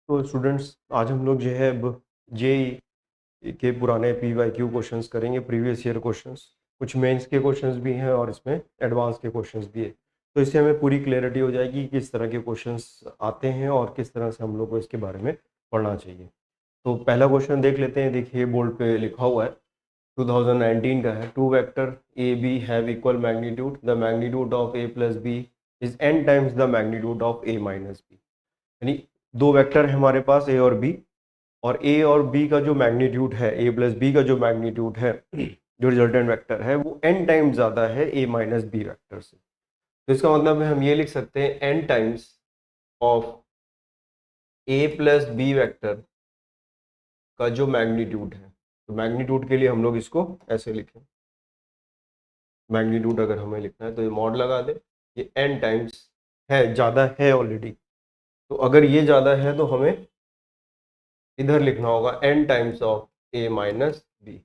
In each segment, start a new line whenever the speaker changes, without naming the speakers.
तो स्टूडेंट्स आज हम लोग जो है अब जेई के पुराने पीवाईक्यू क्वेश्चंस करेंगे, प्रीवियस ईयर क्वेश्चंस। कुछ मेंस के क्वेश्चंस भी हैं और इसमें एडवांस के क्वेश्चंस भी है। तो इससे हमें पूरी क्लैरिटी हो जाएगी कि किस तरह के क्वेश्चंस आते हैं और किस तरह से हम लोग को इसके बारे में पढ़ना चाहिए। तो पहला क्वेश्चन देख लेते हैं। देखिए बोर्ड पे लिखा हुआ है, 2019 का है। Two vector A B have equal magnitude, the magnitude of A plus B is n times the magnitude of A minus B. यानी दो वेक्टर है हमारे पास, ए और बी, और ए और बी का जो मैग्नीट्यूड है, ए प्लस बी का जो मैग्नीट्यूड है, जो रिजल्टेंट वेक्टर है, वो n टाइम्स ज़्यादा है ए माइनस बी वेक्टर से। तो इसका मतलब है हम ये लिख सकते हैं n times of A plus B vector का जो मैग्नीट्यूड है। तो मैग्नीट्यूड के लिए हम लोग इसको ऐसे लिखें। मैग्नीट्यूड अगर हमें लिखना है तो ये मॉड लगा दे, ये n टाइम्स है, ज़्यादा है ऑलरेडी। तो अगर ये ज़्यादा है तो हमें इधर लिखना होगा n times of A minus B.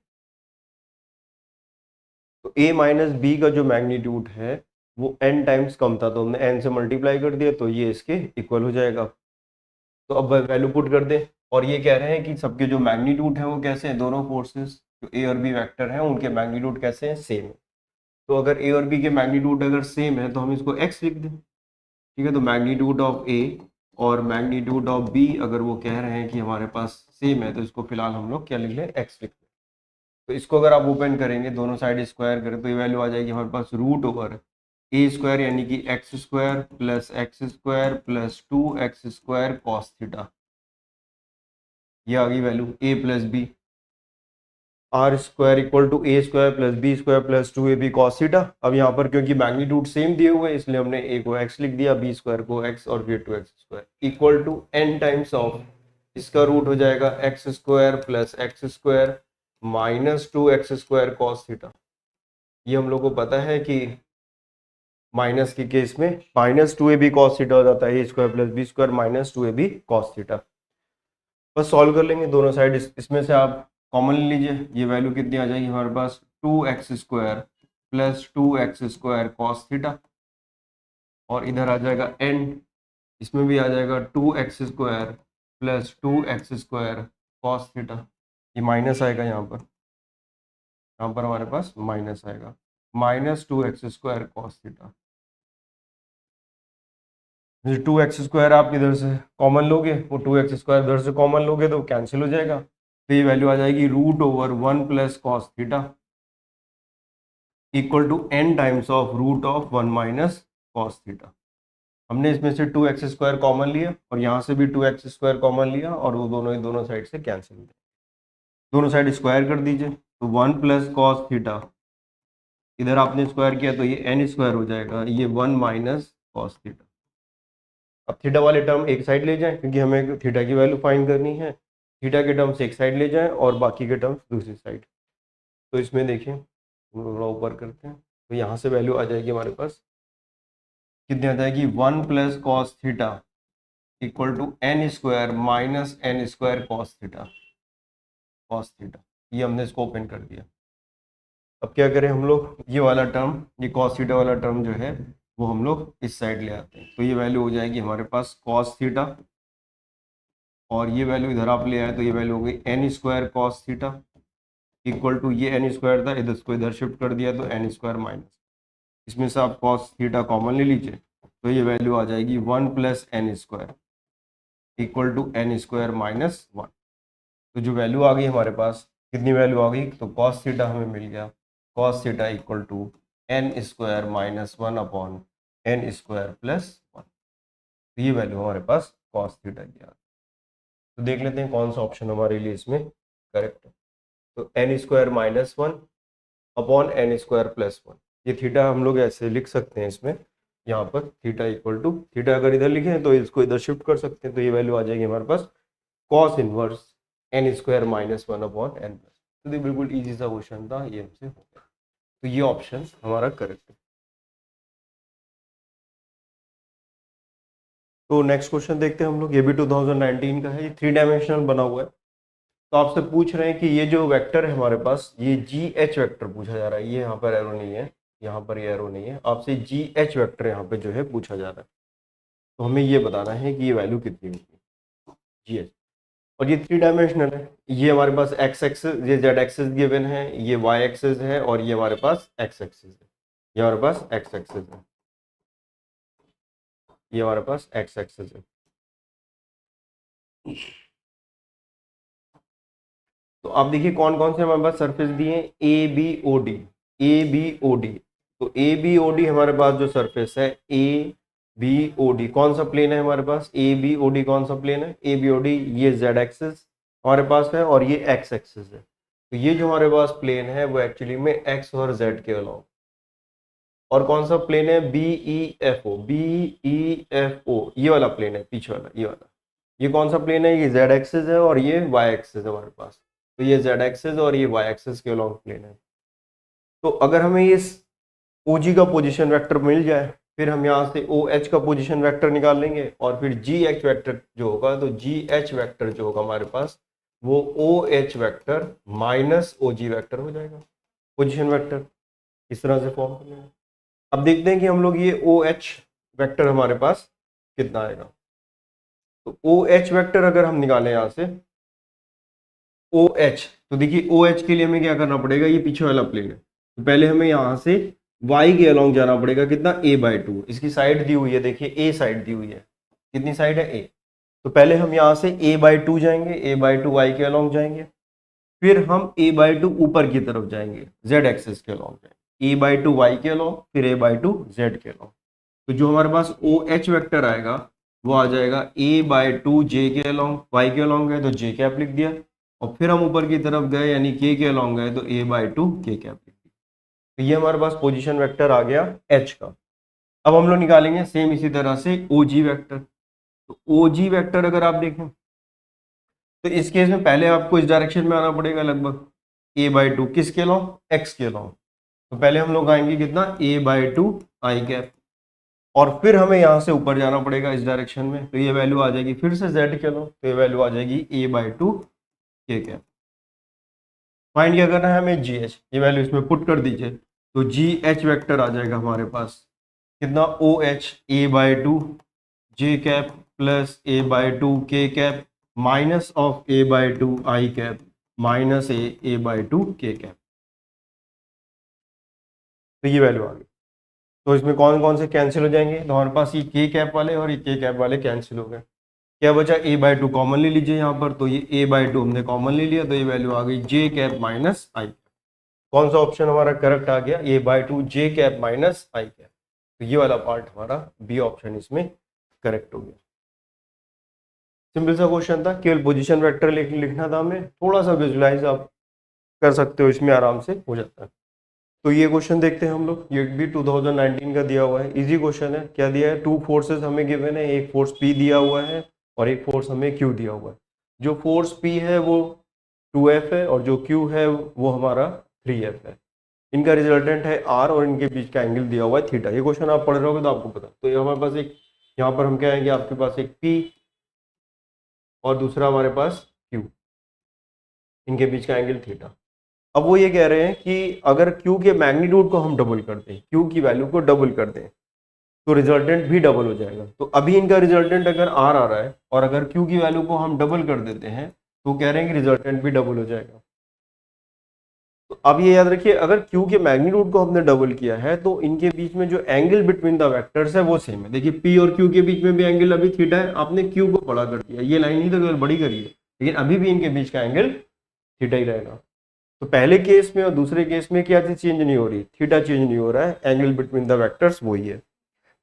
तो a माइनस बी का जो मैग्नीट्यूड है वो n टाइम्स कम था, तो हमने n से मल्टीप्लाई कर दिया, तो ये इसके इक्वल हो जाएगा। तो अब वैल्यू पुट कर दें, और ये कह रहे हैं कि सबके जो मैग्नीट्यूड है वो कैसे हैं, दोनों फोर्सेस जो a और b वेक्टर हैं उनके मैग्नीट्यूड कैसे हैं, सेम है। तो अगर a और b के मैग्नीट्यूड अगर सेम है तो हम इसको x लिख दें। ठीक है, तो मैग्नीट्यूड ऑफ a और मैग्नीट्यूड ऑफ b अगर वो कह रहे हैं कि हमारे पास सेम है, तो इसको फिलहाल हम लोग क्या लिख लें, x लिख लें। तो इसको अगर आप ओपन करेंगे, दोनों साइड स्क्वायर करें, तो ये वैल्यू आ जाएगी हमारे पास रूट ओवर ए स्क्वायर, यानी कि X square plus 2x square cos theta. ये आ गई value a plus B. R square equal to A square plus B square plus 2ab cos theta. अब यहाँ पर क्योंकि मैग्नीट्यूड सेम दिए हुए हैं इसलिए हमने a को x लिख दिया, b स्क्वायर को x और फिर 2x square equal to n times of, इसका रूट हो जाएगा X square plus X square minus 2x square cos theta. ये हम लोग को पता है कि माइनस के केस में माइनस 2ab कॉस थीटा हो जाता है, A square plus B square minus 2ab cos theta. बस सॉल्व कर लेंगे दोनों साइड। इसमें से आप कॉमन लीजिए, ये वैल्यू कितनी आ जाएगी हमारे पास, 2x square plus 2x square cos theta, और इधर आ जाएगा n, इसमें भी आ जाएगा 2x square plus 2x square cos theta. ये माइनस आएगा यहाँ पर हमारे पास माइनस आएगा, minus 2x square cos theta. 2x square आप इधर से कॉमन लोगे, वो 2x स्क्वायर इधर से कॉमन लोगे तो कैंसिल हो जाएगा। तो ये वैल्यू आ जाएगी root over 1 plus cos theta equal to n times of root of 1 minus cos theta. हमने इसमें से 2x स्क्वायर कॉमन लिया और यहाँ से भी 2x स्क्वायर कॉमन लिया, और वो दोनों साइड से कैंसिल हो, दोनों साइड स्क्वायर कर दीजिए। तो 1 प्लस कॉस थीटा, इधर आपने स्क्वायर किया तो ये n स्क्वायर हो जाएगा, ये 1 माइनस कॉस थीटा। अब थीटा वाले टर्म एक साइड ले जाएं क्योंकि हमें थीटा की वैल्यू फाइंड करनी है। थीटा के टर्म्स एक साइड ले जाएं और बाकी के टर्म्स दूसरी साइड। तो इसमें देखिए थोड़ा ऊपर करते हैं, तो यहाँ से वैल्यू आ जाएगी हमारे पास, कितनी आ जाएगी, 1 plus cos theta equal to n square minus n square cos theta. ये हमने इसको ओपन कर दिया। अब क्या करें हम लोग, ये वाला टर्म, ये कॉस थीटा वाला टर्म जो है वो हम लोग इस साइड ले आते हैं। तो ये वैल्यू हो जाएगी हमारे पास कॉस थीटा, और ये वैल्यू इधर आप ले आए तो ये वैल्यू हो गई n square cos theta equal to, ये n स्क्वायर था, इधर इसको इधर शिफ्ट कर दिया तो n स्क्वायर माइनस, इसमें से आप कॉस थीटा कॉमन ले लीजिए, तो ये वैल्यू आ जाएगी 1 plus n square equal to n square minus 1। तो जो वैल्यू आ गई हमारे पास, कितनी वैल्यू आ गई, तो कॉस थीटा हमें मिल गया, cos theta equal to n square minus 1 upon n square plus 1। तो ये वैल्यू हमारे पास कॉस थीटा की आ गई। तो देख लेते हैं कौन सा ऑप्शन हमारे लिए इसमें करेक्ट है। तो n square minus 1 upon n square plus 1, ये थीटा हम लोग ऐसे लिख सकते हैं इसमें, यहाँ पर थीटा इक्वल टू, थीटा अगर इधर लिखे तो इसको इधर शिफ्ट कर सकते हैं, तो ये वैल्यू आ जाएगी हमारे पास cos inverse n square minus 1 upon n plus. तो ये बिल्कुल ईजी सा क्वेश्चन था, ये हमसे हो गया। तो ये ऑप्शन हमारा करेक्ट है। तो नेक्स्ट क्वेश्चन देखते हैं हम लोग, ये भी 2019 का है, ये 3 डायमेंशनल बना हुआ है। तो आपसे पूछ रहे हैं कि ये जो वेक्टर है हमारे पास, ये जी एच वेक्टर पूछा जा रहा है, ये यहाँ पर एरो नहीं है, यहाँ पर ये एरो नहीं है, आपसे जी एच वेक्टर यहाँ पे जो है पूछा जा रहा है। तो हमें ये बताना है कि ये वैल्यू कितनी होगी। GH। और ये 3 डायमेंशनल है, ये हमारे पास एक्स एक्सिस, ये जेड एक्सिस गिवन है, ये वाई एक्सिस है और ये हमारे पास एक्स एक्सिस है, ये हमारे पास एक्स एक्सिस है, ये हमारे पास एक्स एक्सिस है। तो आप देखिए कौन कौन से हमारे पास सरफेस दिए, A B O D, A B O D. तो ए बी ओ डी हमारे पास जो सरफेस है, ए बी ओ डी कौन सा प्लेन है हमारे पास, ए बी ओ डी कौन सा प्लेन है, ए बी ओ डी, ये जेड एक्सिस हमारे पास है और ये एक्स एक्सिस है। तो ये जो हमारे पास प्लेन है वो एक्चुअली में एक्स और जेड के अलावा, और कौन सा प्लेन है, B E F O, B E F O, ये वाला प्लेन है पीछे वाला, ये वाला, ये कौन सा प्लेन है, ये जेड एक्सिस है और ये वाई एक्सिस है हमारे पास। तो ये जेड एक्सिस और ये वाई एक्सिस के अलॉन्ग प्लेन है। तो अगर हमें इस OG का पोजीशन वेक्टर मिल जाए, फिर हम यहाँ से OH का पोजीशन वेक्टर निकाल लेंगे और फिर GH वेक्टर जो होगा, तो GH वेक्टर जो होगा हमारे पास वो OH vector minus OG vector हो जाएगा, पोजीशन वेक्टर इस तरह से फॉर्म कर लेंगे। अब देखते हैं कि हम लोग ये OH वेक्टर हमारे पास कितना आएगा। तो OH वेक्टर अगर हम निकालें यहाँ से OH, तो देखिए OH के लिए हमें क्या करना पड़ेगा, ये पीछे वाला प्लेन है, तो पहले हमें यहाँ से y के अलॉन्ग जाना पड़ेगा, कितना a/2, इसकी साइड दी हुई है, देखिए a साइड दी हुई है, कितनी साइड है a। तो पहले हम यहाँ से a/2 जाएंगे, a/2 y के अलॉन्ग जाएंगे, फिर हम a/2 ऊपर की तरफ जाएंगे, z एक्सिस के अलॉन्ग जाएंगे, a/2 y के अलॉन्ग, फिर a/2 z के अलॉन्ग। तो जो हमारे पास OH वेक्टर आएगा वो आ जाएगा a/2 j के अलॉन्ग, y के अलॉन्ग है तो j कैप लिख दिया, और फिर हम ऊपर की तरफ गए यानी k के अलॉन्ग गए तो a/2 k कैप लिख दिया। तो ये हमारे पास पोजीशन वेक्टर आ गया h का। अब हम लोग निकालेंगे सेम इसी तरह से OG वेक्टर। तो OG वेक्टर अगर आप देखें तो इस केस में पहले आपको इस डायरेक्शन में आना पड़ेगा लगभग a/2 किसके अलॉन्ग, x के अलॉन्ग। तो पहले हम लोग आएंगे कितना, a/2 i कैप, और फिर हमें यहाँ से ऊपर जाना पड़ेगा इस डायरेक्शन में, तो ये वैल्यू आ जाएगी फिर से z के अलॉन्ग, तो ये वैल्यू आ जाएगी a/2 k कैप। फाइंड क्या करना है हमें, GH, ये वैल्यू इसमें पुट कर दीजिए, तो GH वेक्टर आ जाएगा हमारे पास कितना, OH a/2 j cap plus a/2 k cap minus of a/2 i cap minus a/2 k cap. तो ये वैल्यू आ गई। तो इसमें कौन कौन से कैंसिल हो जाएंगे, तो हमारे पास ये k कैप वाले और ये k कैप वाले कैंसिल हो गए, क्या बचा, a/2 कॉमन ले लीजिए यहाँ पर, तो ये a/2 हमने कॉमन ले लिया, तो ये वैल्यू आ गई j कैप माइनस i। कौन सा ऑप्शन हमारा करेक्ट आ गया, a/2 j cap minus i cap. तो ये वाला पार्ट हमारा बी ऑप्शन इसमें करेक्ट हो गया। सिंपल सा क्वेश्चन था, केवल पोजीशन वेक्टर लिखना था हमें, थोड़ा सा विजुलाइज आप कर सकते हो, इसमें आराम से हो जाता है। तो ये क्वेश्चन देखते हैं हम लोग, ये भी 2019 का दिया हुआ है, इजी क्वेश्चन है। क्या दिया है, 2 फोर्सेस हमें गिवन है, एक फोर्स P दिया हुआ है और एक फोर्स हमें Q दिया हुआ है। जो फोर्स P है वो 2F है और जो Q है वो हमारा 3F है। इनका रिजल्टेंट है R और इनके बीच का एंगल दिया हुआ है थीटा। ये क्वेश्चन आप पढ़ रहे होगे तो आपको पता। तो ये हमारे पास एक, यहाँ पर हम क्या है कि आपके पास एक P और दूसरा हमारे पास Q, इनके बीच का एंगल थीटा। अब वो ये कह रहे हैं कि अगर Q के मैग्नीट्यूड को हम डबल कर दें, Q की वैल्यू को डबल कर दें, तो रिजल्टेंट भी डबल हो जाएगा। तो अभी इनका रिजल्टेंट अगर R आ रहा है और अगर Q की वैल्यू को हम डबल कर देते हैं तो कह रहे हैं कि रिजल्टेंट भी डबल हो जाएगा। तो अब ये याद रखिए, अगर Q के मैग्नीट्यूड को हमने डबल किया है तो इनके बीच में जो एंगल बिटवीन द वेक्टर्स है वो सेम है। देखिए P और Q के बीच में भी एंगल अभी थीटा है, आपने Q को बड़ा कर दिया, ये लाइन ही तो केवल बड़ी करी है, लेकिन अभी भी इनके बीच का एंगल थीटा ही रहेगा। तो पहले केस में और दूसरे केस में क्या चीज चेंज नहीं हो रही, थीटा चेंज नहीं हो रहा है, एंगल बिटवीन द वेक्टर्स वही है।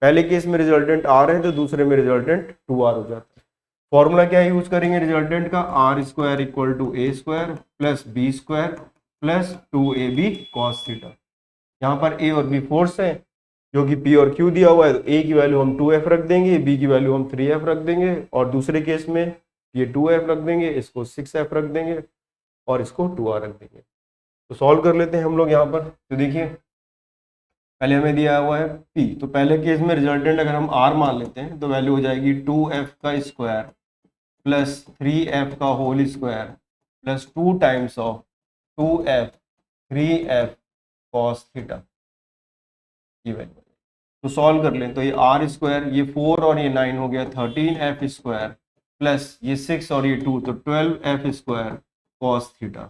पहले केस में रिजल्टेंट R है तो दूसरे में रिजल्टेंट 2R हो जाता है। फॉर्मूला क्या यूज करेंगे रिजल्टेंट का, R² equal to A² plus B² plus 2AB cos theta. यहाँ पर A और B फोर्स है जो कि P और Q दिया हुआ है, तो A की वैल्यू हम 2F रख देंगे, B की वैल्यू हम 3F रख देंगे, और दूसरे केस में ये 2F रख देंगे, इसको 6F रख देंगे और इसको 2R रख देंगे। तो सॉल्व कर लेते हैं हम लोग यहाँ पर। तो देखिए पहले हमें दिया हुआ है P, तो पहले केस में रिजल्टेंट अगर हम R मान लेते हैं तो वैल्यू हो जाएगी 2F का स्क्वायर प्लस 3F का whole square plus 2 times of 2F 3F cos theta, ये वैल्यू। तो सॉल्व कर लें तो ये R² ये 4 और ये 9 हो गया 13F² प्लस ये 6 और ये 2, तो 12f² कॉस थीटा।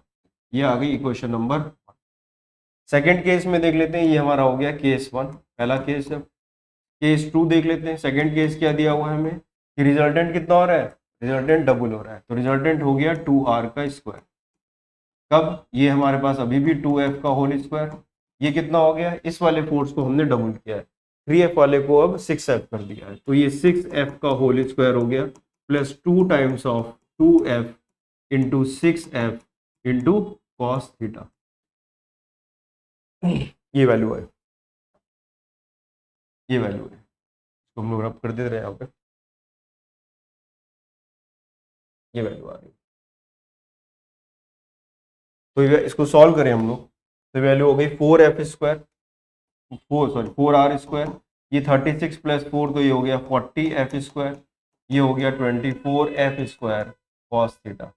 ये आ गई इक्वेशन नंबर। सेकेंड केस में देख लेते हैं, ये हमारा हो गया केस 1, पहला केस है। केस 2 देख लेते हैं। सेकेंड केस क्या दिया हुआ है हमें कि रिजल्टेंट कितना हो रहा है, रिजल्टेंट डबल हो रहा है, तो रिजल्टेंट हो गया 2r का स्क्वायर। कब, ये हमारे पास अभी भी 2f का होल स्क्वायर। ये कितना हो गया, इस वाले फोर्स को हमने डबल किया है, 3f वाले को अब 6f कर दिया है, तो ये 6f का होल स्क्वायर हो गया plus 2 times of 2f into 6f into cos theta. ये वैल्यू है, ये वैल्यू है, तो हम लोग रब कर दे रहे हैं यहाँ पे, ये वैल्यू आ रही है। तो ये इसको सॉल्व करें हम लोग, तो वैल्यू हो गई 4f², 4r², ये 36 प्लस 4, तो ये हो गया 40f², ये हो गया 24f² कॉस थीटा।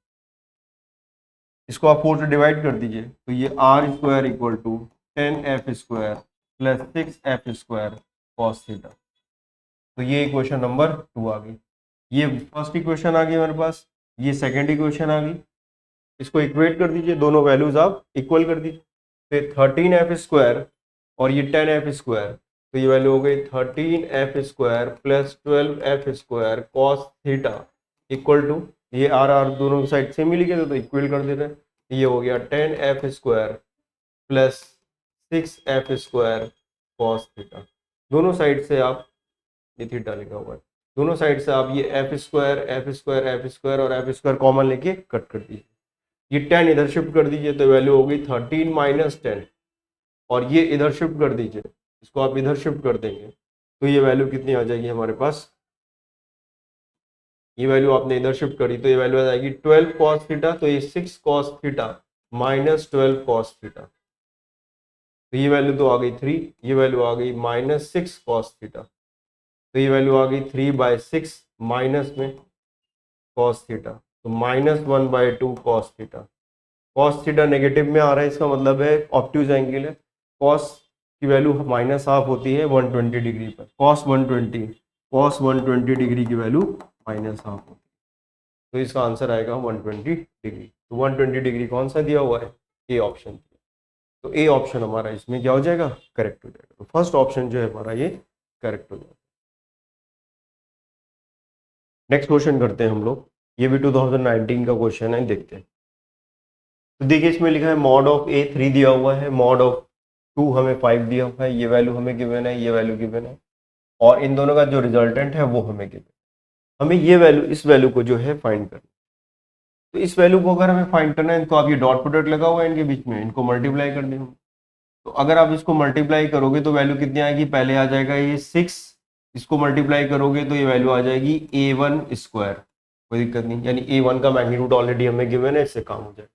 इसको आप 4 से डिवाइड कर दीजिए, तो ये r² equal to 10f² plus 6f² cos theta. तो ये इक्वेशन नंबर 2 आ गई। ये फर्स्ट इक्वेशन आ गई हमारे पास, ये सेकेंड इक्वेशन आ गई। इसको इक्वेट कर दीजिए, दोनों वैल्यूज आप इक्वल कर दीजिए। फिर 13f² और ये 10f², तो ये वैल्यू हो गई 13f² plus 12f² cos theta equal to, ये आर दोनों साइड सेम ही लिखे थे तो इक्वल कर दे रहे हैं। ये हो गया 10f² plus 6f² cos theta. दोनों साइड से आप, ये थीटा लिखा हुआ है, दोनों साइड से आप ये f² और f² कॉमन लेके कट कर दीजिए। ये 10 इधर शिफ्ट कर दीजिए, तो वैल्यू हो गई 13 माइनस 10, और ये इधर शिफ्ट कर दीजिए, इसको आप इधर शिफ्ट कर देंगे, तो ये वैल्यू कितनी आ जाएगी हमारे पास, ये वैल्यू आपने इधर शिफ्ट करी तो ये वैल्यू आ जाएगी 12 कॉस थीटा, तो ये 6 cos theta minus 12 cos theta, तो ये वैल्यू तो आ गई 3, ये वैल्यू आ गई माइनस 6 कॉस थीटा, तो ये वैल्यू आ गई 3/6 माइनस में कॉस थीटा, तो -1/2 cos theta. Cos theta negative में आ रहा है, इसका मतलब है ऑब्ट्यूज एंगल है। कॉस की वैल्यू माइनस हाफ होती है 120 डिग्री पर, कॉस 120 डिग्री की वैल्यू माइनस हाफ होती है, तो इसका आंसर आएगा 120 डिग्री। तो 120 डिग्री कौन सा दिया हुआ है, ए ऑप्शन, तो ए ऑप्शन हमारा इसमें क्या हो जाएगा, करेक्ट हो जाएगा। तो फर्स्ट ऑप्शन जो है हमारा ये करेक्ट हो जाएगा। नेक्स्ट क्वेश्चन करते हैं हम लोग, ये भी 2019 का क्वेश्चन है, देखते हैं। तो देखिए इसमें लिखा है मॉड ऑफ ए 3 दिया हुआ है, मॉड ऑफ 2 हमें 5 दिया हुआ है, ये वैल्यू हमें गिवन है, ये वैल्यू गिवन है, और इन दोनों का जो रिजल्टेंट है वो हमें गिवन है। हमें ये वैल्यू, इस वैल्यू को जो है फाइंड करना। तो इस वैल्यू को अगर हमें फाइंड करना है तो आप ये डॉट प्रोडक्ट लगा हुआ है इनके बीच में, इनको मल्टीप्लाई कर देंगे। तो अगर आप इसको मल्टीप्लाई करोगे तो वैल्यू कितनी आएगी, पहले आ जाएगा ये 6, इसको मल्टीप्लाई करोगे तो ये वैल्यू आ जाएगी a1², कोई दिक्कत नहीं, यानी a1 का मैग्नीट्यूड ऑलरेडी हमें गिवन है, इससे काम हो जाएगा।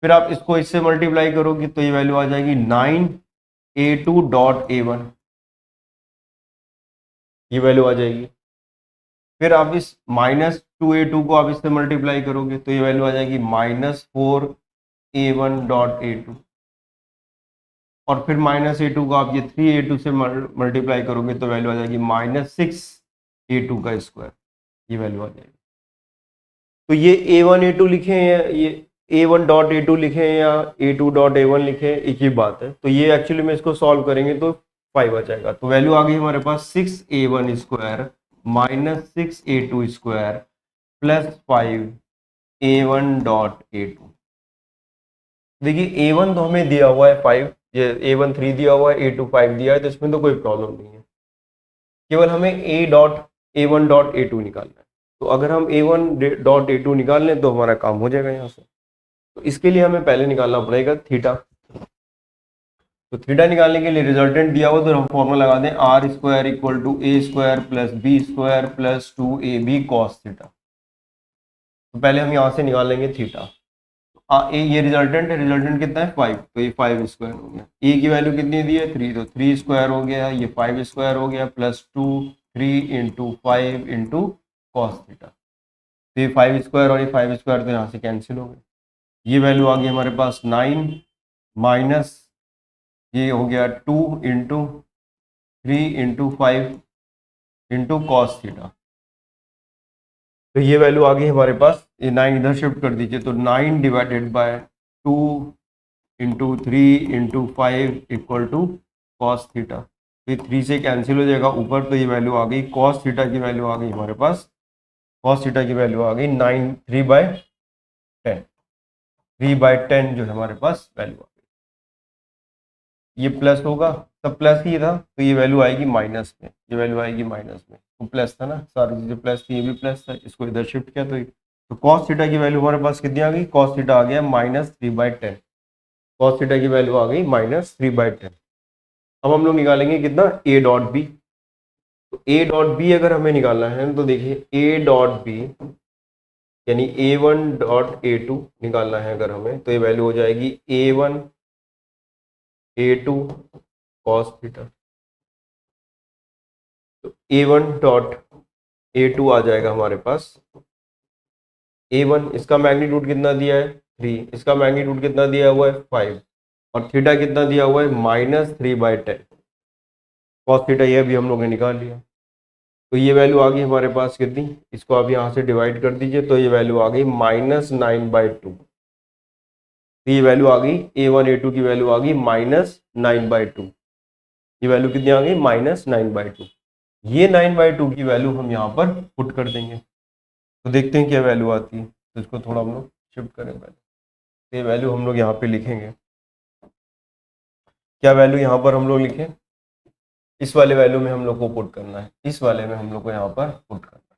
फिर आप इसको इससे मल्टीप्लाई करोगे तो ये वैल्यू आ जाएगी 9a2.a1, ये वैल्यू आ जाएगी। फिर आप इस -2a2 को आप इससे मल्टीप्लाई करोगे तो ये वैल्यू आ जाएगी -4a1.a2, और फिर -a2 को आप ये 3a2 से मल्टीप्लाई करोगे तो वैल्यू आ जाएगी -6a2 का स्क्वायर, ये वैल्यू आ जाएगी। तो ये a1 a2 लिखे या ये a1.a2 लिखे या a2.a1 लिखे, एक ही बात है। तो ये एक्चुअली में इसको सॉल्व करेंगे तो 5 आ जाएगा, तो वैल्यू आ गई हमारे पास 6a1² minus 6a2² plus 5a1.a2। देखिए a1 तो हमें दिया हुआ है 5, ये a1 3 दिया हुआ है, a2 5 दिया है, तो इसमें तो कोई प्रॉब्लम नहीं है, केवल हमें a1.a2 निकालना है। तो अगर हम a1.a2 निकाल लें तो हमारा काम हो जाएगा यहाँ से। तो इसके लिए हमें पहले निकालना पड़ेगा थीटा। तो थीटा निकालने के लिए रिजल्टेंट दिया हुआ तो हम फॉर्मूला लगा दें r² equal to a² plus b² plus 2ab cos theta. तो पहले हम यहाँ से निकाल लेंगे थीटा। ये रिजल्टेंट है, रिजल्टेंट कितना है 5, तो ये 5² हो गया। ए की वैल्यू कितनी दी है 3, तो 3² हो गया, ये 5² हो गया plus 2 3 into 5 into cos theta. तो ये 5² और ये 5² तो यहाँ से कैंसिल हो गए। ये वैल्यू आ गई हमारे पास 9 माइनस ये हो गया 2 into 3 into 5 into cos theta. तो ये वैल्यू आ गई हमारे पास, ये 9 इधर शिफ्ट कर दीजिए, तो 9 divided by 2 into 3 into 5 equal to cos theta. तो 3 से कैंसिल हो जाएगा ऊपर, तो ये वैल्यू आ गई कॉस थीटा की वैल्यू आ गई हमारे पास, कॉस थीटा की वैल्यू आ गई 9 3/10, 3/10 जो है हमारे पास वैल्यू आ गई। ये प्लस होगा, तब प्लस ही था, तो ये वैल्यू आएगी माइनस में, ये वैल्यू आएगी माइनस में, तो प्लस था ना, सारी चीजें प्लस थी, ये भी प्लस था, इसको इधर शिफ्ट किया तो कॉस थीटा की वैल्यू हमारे पास कितनी आ गई, कॉस थीटा आ गया -3/10, कॉस थीटा की वैल्यू आ गई -3/10। अब हम लोग निकालेंगे कितना, ए डॉट बी। तो ए डॉट बी अगर हमें निकालना है तो देखिए ए डॉट बी यानी A1 डॉट A2 निकालना है अगर हमें, तो ये वैल्यू हो जाएगी A1 A2 कॉस थीटा। तो A1 डॉट A2 आ जाएगा हमारे पास, A1 इसका मैग्नीट्यूड कितना दिया है 3, इसका मैग्नीट्यूड कितना दिया हुआ है 5, और थीटा कितना दिया हुआ है -3/10, कॉस थीटा ये भी हम लोगों ने निकाल लिया। तो ये वैल्यू आ गई हमारे पास कितनी, इसको आप यहाँ से डिवाइड कर दीजिए, तो ये वैल्यू आ गई -9/2। तो ये वैल्यू आ गई A1 A2 की वैल्यू आ गई -9/2। ये वैल्यू कितनी आ गई -9/2। ये 9/2 की वैल्यू हम यहाँ पर पुट कर देंगे, तो देखते हैं क्या वैल्यू आती है। तो इसको थोड़ा हम लोग शिफ्ट करें पहले, तो ये वैल्यू हम लोग यहाँ पे लिखेंगे, क्या वैल्यू यहाँ पर हम लोग लिखें, इस वाले वैल्यू में हम लोग को पुट करना है, इस वाले में हम लोग को यहाँ पर पुट करना है,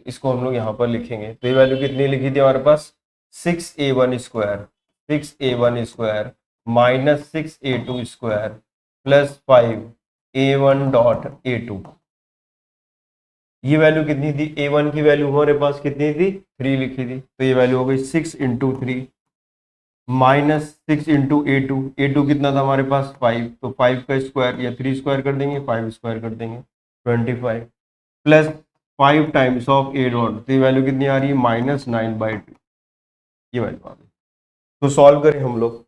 इसको हम लोग यहाँ पर लिखेंगे। तो ये वैल्यू कितनी लिखी थी हमारे पास 6A1 square, 6A1 square -6A2 square plus 5A1 dot A2। ये वैल्यू कितनी थी, A1 की वैल्यू हमारे पास कितनी थी 3 लिखी थी, तो ये वैल्यू हो गई 6 इंटू 3 -6 इंटू A2 कितना था हमारे पास 5, तो 5 का स्क्वायर या 3 स्क्वायर कर देंगे, 5 स्क्वायर कर देंगे 25 plus 5 times of A dot, तो ये वैल्यू कितनी आ रही है -9/2, ये वैल्यू आ गई। तो सॉल्व करें हम लोग,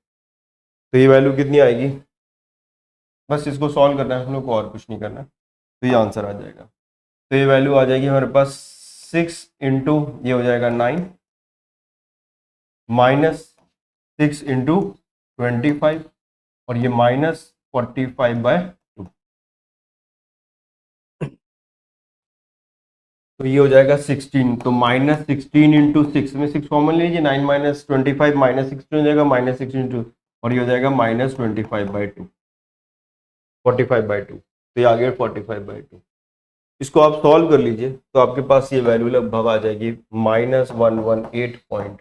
तो ये वैल्यू कितनी आएगी, बस इसको सॉल्व करना है हम लोग को, और कुछ नहीं करना, तो ये आंसर आ जाएगा। तो ये वैल्यू आ जाएगी हमारे पास 6 इंटू ये हो जाएगा 9 -6 इंटू 25 और ये -45/2, तो ये हो जाएगा 16, तो -16 इंटू 6 में 6 कॉमन लीजिए, 9 -25 -16 हो जाएगा -6 इंटू, और ये हो जाएगा -25/2, 45/2, तो ये आ गया 45/2। इसको आप सॉल्व कर लीजिए, तो आपके पास ये वैल्यू लगभग आ जाएगी -118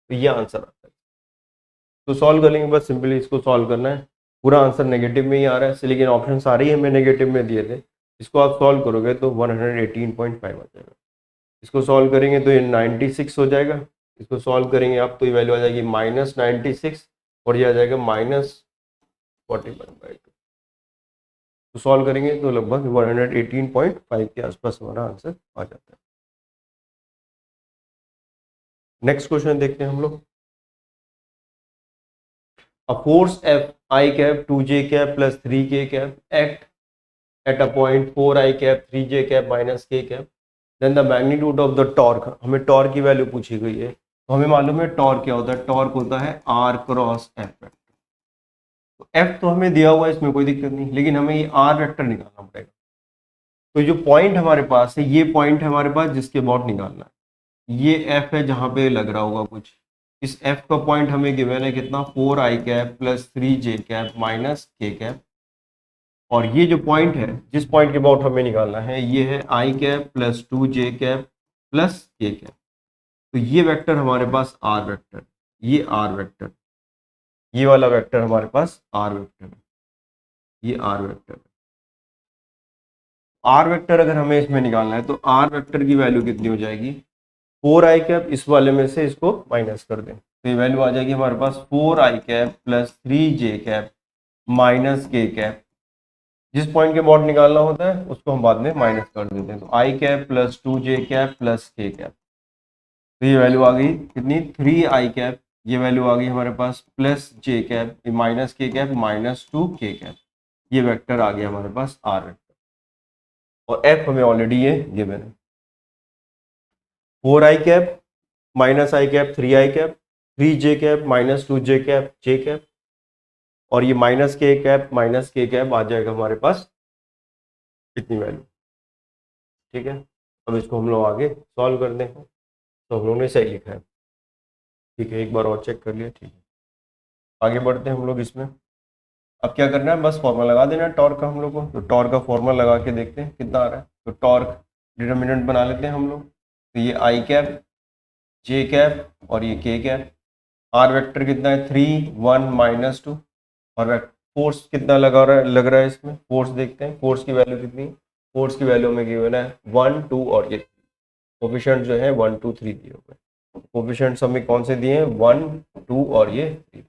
तो ये आंसर आता है। तो सॉल्व कर लेंगे, बस सिंपली इसको सॉल्व करना है, पूरा आंसर नेगेटिव में ही आ रहा है, लेकिन ऑप्शन सारे ही हमें नेगेटिव में दिए थे। इसको आप सॉल्व करोगे तो 118.5 आ जाएगा। इसको सॉल्व करेंगे तो ये 96 हो जाएगा, इसको सॉल्व करेंगे आप तो ये वैल्यू आ जाएगी -96 और ये आ जाएगा -41/2। तो सॉल्व करेंगे तो लगभग 118.5 के आसपास हमारा आंसर आ जाता है। नेक्स्ट क्वेश्चन देखते हैं हम लोग। A force F I cap 2j cap plus 3k cap act at a point 4i cap 3j cap minus k cap, then the magnitude of the torque, हमें टॉर्क की value पूछी गई है, तो हमें मालूम है टॉर्क क्या होता है, टॉर्क होता है R क्रॉस F। तो F तो हमें दिया हुआ है, इसमें कोई दिक्कत नहीं, लेकिन हमें ये R वेक्टर निकालना पड़ेगा। तो जो पॉइंट हमारे पास है, ये पॉइंट है हमारे पास जिसके अबाउट निकालना है, ये F है जहाँ पे लग रहा होगा कुछ, इस F का पॉइंट हमें गिवन है कितना 4i cap plus 3j cap minus k cap, और ये जो पॉइंट है जिस पॉइंट के अबाउट हमें निकालना है ये है i cap plus 2j cap plus k cap. तो ये वेक्टर हमारे पास r वेक्टर, ये r वेक्टर, ये वाला वेक्टर हमारे पास r वेक्टर है, ये r वेक्टर है। r वेक्टर अगर हमें इसमें निकालना है तो r वेक्टर की वैल्यू कितनी हो जाएगी, 4i कैप, इस वाले में से इसको माइनस कर दें तो ये वैल्यू आ जाएगी हमारे पास 4i cap plus 3j cap minus k cap. जिस पॉइंट के अबाउट निकालना होता है उसको हम बाद में माइनस कर देते हैं, तो i cap plus 2j cap plus k cap, तो ये वैल्यू आ गई कितनी 3i कैप, ये वैल्यू आ गई हमारे पास plus j cap minus k cap minus 2k cap, ये वेक्टर आ गया हमारे पास r वेक्टर, और f हमें ऑलरेडी ये गिवन है। 4i cap minus I cap 3i cap 3j cap minus 2j cap j cap, और ये -k कैप आ जाएगा हमारे पास इतनी वैल्यू। ठीक है, अब इसको हम लोग आगे सॉल्व कर दें, तो हम लोग ने सही लिखा है। ठीक है, एक बार और चेक कर लिया। ठीक है, आगे बढ़ते हैं हम लोग इसमें। अब क्या करना है, बस फॉर्मूला लगा देना है टॉर्क का हम लोग को। तो टॉर्क का फॉर्मूला लगा के देखते हैं कितना आ रहा है। तो टॉर्क डिटर्मिनेंट बना लेते हैं हम लोग। तो ये आई कैप जे कैप और ये के कैप। आर वेक्टर कितना है 3 1 -2, और फोर्स कितना लग रहा है इसमें, फोर्स देखते हैं फोर्स की वैल्यू कितनी। फोर्स की वैल्यू में गिवन है 1 2 और ये कोफिशिएंट जो है 1 2 3 दिए हुए हैं। कोफिशिएंट्स हमें कौन से दिए हैं 1 2 और ये 3।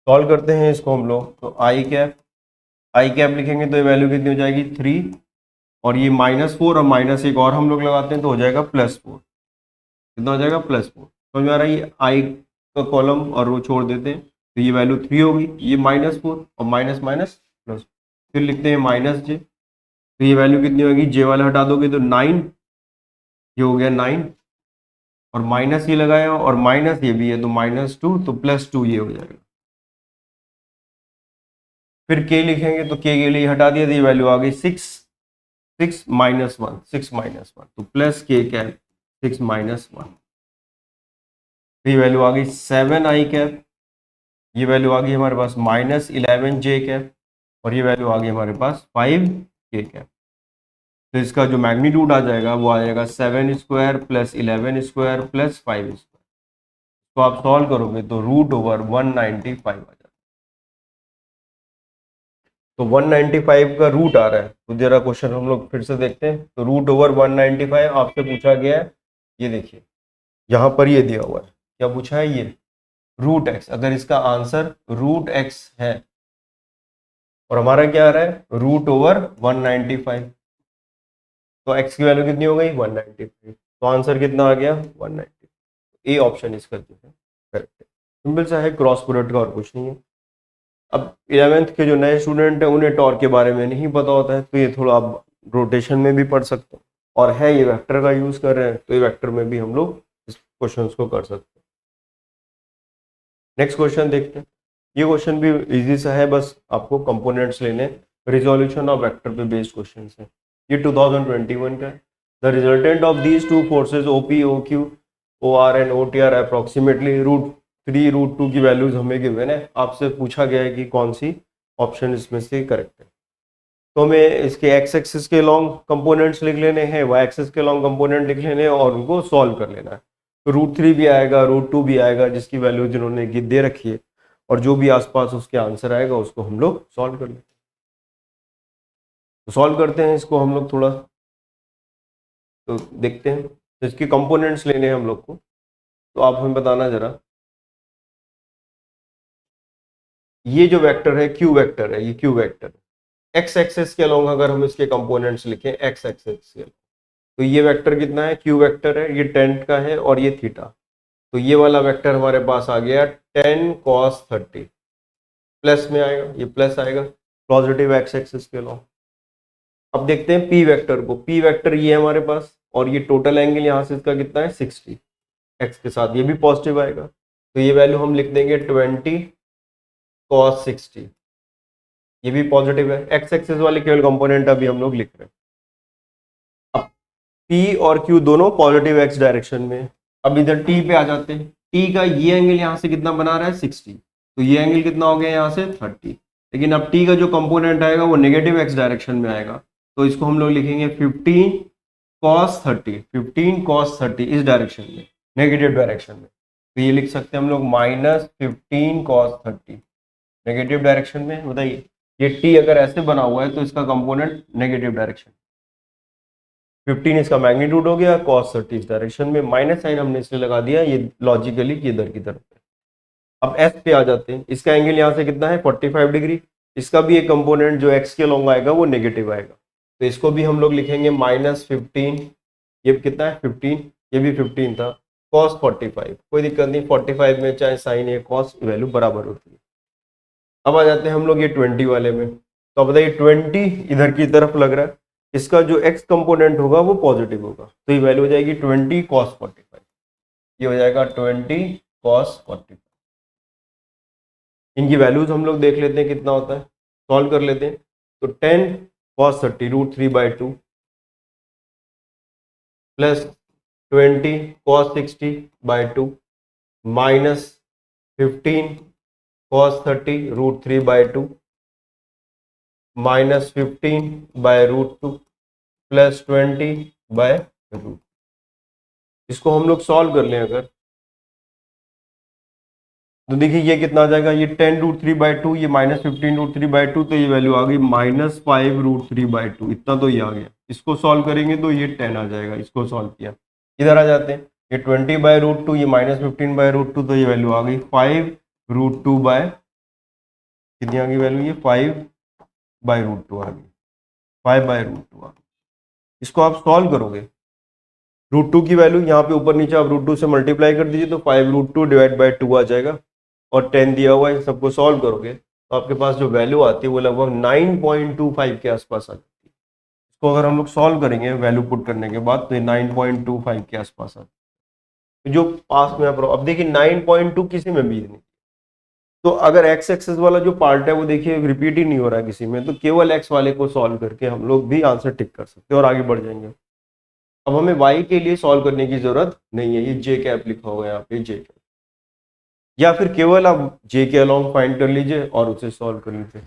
सॉल्व करते हैं इसको हम लोग। तो आई कैप लिखेंगे तो ये वैल्यू कितनी हो जाएगी 3, और ये -4 और माइनस एक और हम लोग लगाते हैं तो हो जाएगा +4। कितना हो जाएगा +4। समझ में आ रहा है, ये आई का कॉलम और रो छोड़ देते हैं तो ये वैल्यू 3 होगी, ये -4 और माइनस माइनस प्लस, फिर लिखते हैं -j। तो ये वैल्यू कितनी होगी, जे वाला हटा दोगे तो 9, ये हो गया 9, और माइनस ये लगाया और माइनस ये भी है तो -2, तो +2 ये हो जाएगा। फिर k लिखेंगे तो k के लिए हटा दिया तो ये वैल्यू आ गई 6 6 -1 तो +k कैप 6 -1। ये वैल्यू आ गई 7i कैप, ये वैल्यू आ गई हमारे पास -11j कैप, और ये वैल्यू आ गई हमारे पास 5k कैप। तो इसका जो मैग्नीट्यूड आ जाएगा वो आ जाएगा 7 स्क्वायर + 11 स्क्वायर + 5 स्क्वायर। तो आप सॉल्व करोगे तो √195 आ जाएगा। तो 195 का रूट आ रहा है, तो जरा क्वेश्चन हम लोग फिर से देखते हैं। तो √195 आपसे पूछा गया है, ये देखिए यहाँ पर ये दिया हुआ है, क्या पूछा है ये √x। अगर इसका आंसर √x है और हमारा क्या आ रहा है √195, तो x की वैल्यू कितनी हो गई 195, तो आंसर कितना आ गया 190। ए ऑप्शन इसका जो है करेक्ट है। सिंपल सा है, क्रॉस प्रोडक्ट का और कुछ नहीं है। अब 11th के जो नए स्टूडेंट हैं उन्हें टॉर्क के बारे में नहीं पता होता है, तो ये थोड़ा आप रोटेशन में भी पढ़ सकते हैं, और है ये वेक्टर का यूज कर रहे हैं तो ये वेक्टर में भी हम लोग इस क्वेश्चन को कर सकते हैं। नेक्स्ट क्वेश्चन देखते हैं। ये क्वेश्चन भी इजी सा है, बस आपको कंपोनेंट्स लेने, रिजोल्यूशन ऑफ वेक्टर पे बेस्ड क्वेश्चन है। ये 2021 का है। The resultant of these two forces OP OQ OR and OT are approximately √3 √2 की वैल्यूज हमें गिवन है। आपसे पूछा गया है कि कौन सी ऑप्शन इसमें से करेक्ट है। तो हमें इसके एक्स एक्सिस के लॉन्ग कंपोनेंट्स लिख लेने हैं, वाई एक्सिस के लॉन्ग कंपोनेंट लिख लेने हैं और उनको सॉल्व कर लेना है। तो √3 भी आएगा, √2 भी आएगा, जिसकी वैल्यू जिन्होंने दे रखी है, और जो भी आसपास उसके आंसर आएगा उसको हम लोग सॉल्व कर लेते हैं। तो सॉल्व करते हैं इसको हम लोग थोड़ा, तो देखते हैं। तो इसके कंपोनेंट्स लेने हैं हम लोग को, तो आप हमें बताना जरा, ये जो वेक्टर है क्यू वेक्टर है, ये क्यू वेक्टर है। एक्स एक्सिस के अलॉन्ग अगर हम इसके कंपोनेंट्स लिखें एक्स एक्सिस के, तो ये वेक्टर कितना है क्यू वेक्टर है, ये 10 का है और ये थीटा। तो ये वाला वेक्टर हमारे पास आ गया 10 cos 30, प्लस में आएगा, ये प्लस आएगा पॉजिटिव एक्स एक्सिस के अलॉन्ग। अब देखते हैं पी वेक्टर को। पी वेक्टर ये है हमारे पास, और ये टोटल एंगल यहाँ से इसका कितना है 60 एक्स के साथ, ये भी पॉजिटिव आएगा। तो ये वैल्यू हम लिख देंगे 20 cos 60, ये भी पॉजिटिव है। एक्स एक्सिस वाले केवल कंपोनेंट अभी हम लोग लिख रहे हैं। अब पी और क्यू दोनों पॉजिटिव एक्स डायरेक्शन में। अब इधर टी पे आ जाते हैं। टी का ये एंगल यहाँ से कितना बना रहा है 60, तो ये एंगल कितना हो गया यहाँ से 30। लेकिन अब टी का जो कंपोनेंट आएगा वो नेगेटिव एक्स डायरेक्शन में आएगा, तो इसको हम लोग लिखेंगे 15 cos 30, 15 cos 30 इस डायरेक्शन में, नेगेटिव डायरेक्शन में। तो ये लिख सकते हैं हम लोग -15 cos 30 नेगेटिव डायरेक्शन में। बताइए, ये टी अगर ऐसे बना हुआ है तो इसका कंपोनेंट नेगेटिव डायरेक्शन, 15 इसका मैग्नीट्यूड हो गया, cos 30 इस डायरेक्शन में, माइनस साइन हमने इसलिए लगा दिया ये लॉजिकली कि इधर की तरफ है। अब एस पे आ जाते हैं। इसका एंगल यहाँ से कितना है 45 डिग्री। इसका भी एक कंपोनेंट जो एक्स के लॉन्ग आएगा वो नेगेटिव आएगा, तो इसको भी हम लोग लिखेंगे -15, ये कितना है 15, ये भी 15 था, cos 45, कोई दिक्कत नहीं, 45 में चाहे साइन या cos वैल्यू बराबर होती है। अब आ जाते हैं हम लोग ये 20 वाले में। तो अब बताइए 20 इधर की तरफ लग रहा है, इसका जो x कंपोनेंट होगा वो पॉजिटिव होगा, तो ये वैल्यू हो जाएगी 20 cos 45। ये हो जाएगा 20 cos 45। इनकी वैल्यूज हम लोग देख लेते हैं कितना होता है, सॉल्व कर लेते हैं। तो 10 cos 30 √3/2 plus 20 cos 60/2 minus 15 cos 30 √3/2 minus 15/√2 plus 20/√। इसको हम लोग सॉल्व कर लें अगर, तो देखिए ये कितना आ जाएगा, ये 10 √3/2, ये माइनस 15 √3/2, तो ये वैल्यू आ गई -5 √3/2, इतना तो ये आ गया। इसको सॉल्व करेंगे तो ये 10 आ जाएगा, इसको सॉल्व किया। इधर आ जाते हैं, ये 20/√2, ये -15/√2, तो ये वैल्यू आ गई 5√2 कितनी आ गई वैल्यू, ये 5/√2 आ गई, 5/√2 आ गई। इसको आप सॉल्व करोगे, √2 की वैल्यू यहाँ पे ऊपर नीचे आप √2 से मल्टीप्लाई कर दीजिए, तो 5√2 डिवाइड बाई 2 आ जाएगा, और 10 दिया हुआ है। सबको सॉल्व करोगे तो आपके पास जो वैल्यू आती है वो लगभग 9.25 के आसपास आ जाती है। इसको अगर हम लोग सॉल्व करेंगे वैल्यू पुट करने के बाद, तो ये 9.25 के आसपास आती है। तो जो पास में अब देखिए 9.2 किसी में भी नहीं, तो अगर एक्स एक्सेस वाला जो पार्ट है वो देखिए रिपीट ही नहीं हो रहा है किसी में, तो केवल एक्स वाले को सॉल्व करके हम लोग भी आंसर टिक कर सकते हैं और आगे बढ़ जाएंगे। अब हमें वाई के लिए सॉल्व करने की जरूरत नहीं है, ये जे कैप लिखा होगा यहाँ पे, जे कैप, या फिर केवल आप जे के अलोंग फाइंड कर लीजिए और उसे सॉल्व कर लीजिए।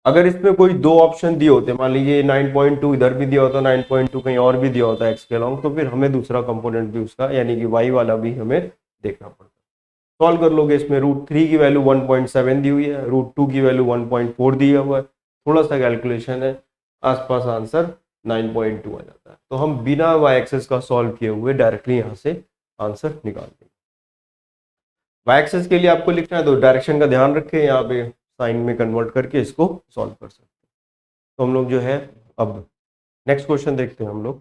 अगर इसमें कोई दो ऑप्शन दिए होते, मान लीजिए 9.2 इधर भी दिया होता, 9.2 कहीं और भी दिया होता एक्स के अलोंग, तो फिर हमें दूसरा कंपोनेंट भी उसका यानी कि वाई वाला भी हमें देखना पड़ता। सॉल्व कर लोगे, इसमें √3 की वैल्यू 1.7 दी हुई है, √2 की वैल्यू 1.4 दिया हुआ है, थोड़ा सा कैलकुलेशन है, आसपास आंसर 9.2 आ जाता है। तो हम बिना वाई एक्सेस का सॉल्व किए हुए डायरेक्टली यहाँ से आंसर निकाल देंगे। वाई एक्सेस के लिए आपको लिखना है तो डायरेक्शन का ध्यान रखें, यहाँ पे साइन में कन्वर्ट करके इसको सॉल्व कर सकते हैं। तो हम लोग जो है अब नेक्स्ट क्वेश्चन देखते हैं हम लोग।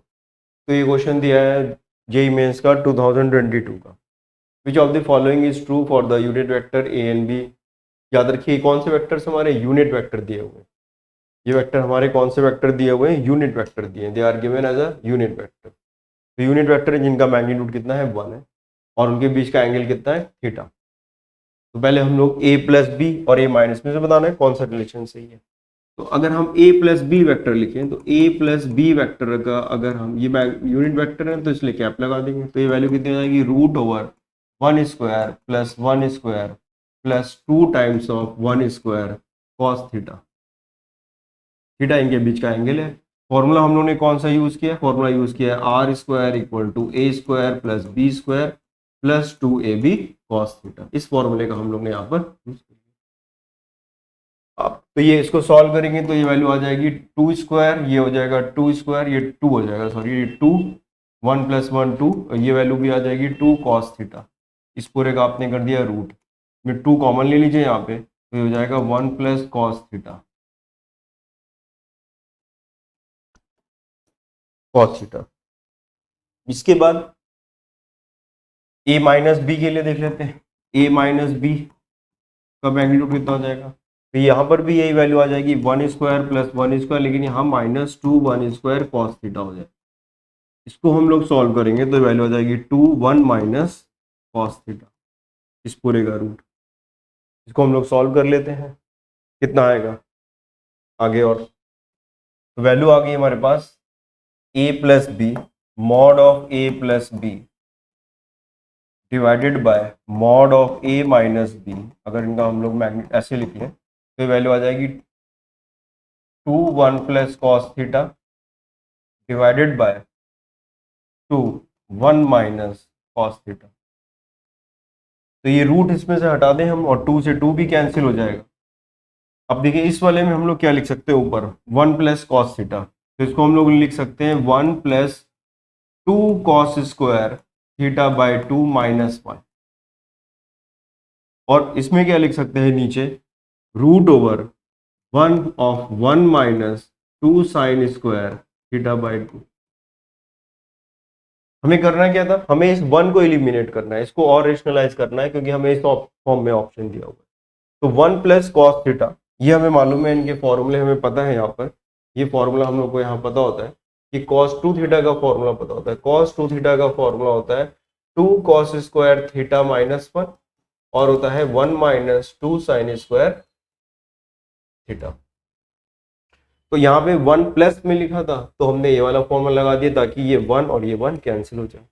तो ये क्वेश्चन दिया है जेईई मेंस का 2022 का। Which of the following is true for the unit vector A and B. याद रखिए कौन से वेक्टर्स हमारे यूनिट वेक्टर दिए हुए हैं, ये वेक्टर हमारे कौन से वेक्टर दिए हुए हैं, यूनिट वेक्टर दिए हैं, they are given as a unit vector. तो यूनिट वेक्टर है जिनका मैग्नीट्यूड कितना है 1 है, और उनके बीच का एंगल कितना है थीटा। तो पहले हम लोग a प्लस बी और a माइनस में से बताना है कौन सा रिलेशन सही है। तो अगर हम a प्लस बी वैक्टर लिखें, तो a प्लस बी वैक्टर का अगर हम ये यूनिट वेक्टर है तो इसलिए कैप लगा देंगे, तो ये वैल्यू कितनी हो जाएगी, √1² plus 1² plus 2 times of 1² cos theta. Theta इनके बीच का एंगल है। फॉर्मूला हम लोगों ने कौन सा यूज किया है, फॉर्मूला यूज किया है r² = a² plus b² plus 2ab cos theta. इस फॉर्मूले का हम लोग ने यहाँ पर यूज किया। अब तो ये इसको सॉल्व करेंगे तो ये वैल्यू आ जाएगी 2², ये हो जाएगा 2², ये 2 हो जाएगा, सॉरी ये 2, 1 + 1 2, ये वैल्यू भी आ जाएगी 2 cos थीटा। इस पूरे का आपने कर दिया रूट में, 2 कॉमन ले लीजिए यहाँ पे, तो ये हो जाएगा 1 + cos थीटा, cos थीटा। इसके बाद a माइनस बी के लिए देख लेते हैं, a माइनस बी का मैग्नीट्यूड कितना हो जाएगा। तो यहाँ पर भी यही वैल्यू आ जाएगी 1² प्लस 1², लेकिन यहाँ -2 1² cos थीटा हो जाएगा। इसको हम लोग सॉल्व करेंगे तो वैल्यू आ जाएगी 2 1 माइनस cos थीटा, इस पूरे का रूट। इसको हम लोग सॉल्व कर लेते हैं, कितना आएगा आगे, और तो वैल्यू आ गई हमारे पास a plus B mod of a plus B divided by mod of a minus B. अगर इनका हम लोग मैग्नीट्यूड ऐसे लिख लें तो वैल्यू आ जाएगी 2 1 plus cos theta divided by 2 1 minus cos theta. तो ये रूट इसमें से हटा दें हम, और 2 से 2 भी कैंसिल हो जाएगा। अब देखिए इस वाले में हम लोग क्या लिख सकते हैं, ऊपर 1 प्लस cos थीटा, तो इसको हम लोग लिख सकते हैं 1 + 2 cos² थीटा बाय 2 -1। और इसमें क्या लिख सकते हैं नीचे, √1 of 1 minus 2 sin² theta by 2। हमें करना क्या था, हमें इस 1 को एलिमिनेट करना है, इसको और रेशनलाइज करना है, क्योंकि हमें इस फॉर्म में ऑप्शन दिया हुआ है। तो 1 + cos थीटा, ये हमें मालूम है, इनके फॉर्मूले हमें पता है यहाँ पर, ये फॉर्मूला हम लोग को यहाँ पता होता है कि cos 2 थीटा का फॉर्मूला पता होता है। cos 2 थीटा का फॉर्मूला होता है 2 cos स्क्वायर थीटा माइनस 1 और होता है 1 माइनस 2 साइन स्क्वायर थीटा। तो यहाँ पे 1 प्लस में लिखा था तो हमने ये वाला फॉर्मूला लगा दिया ताकि ये 1 और ये 1 कैंसिल हो जाए।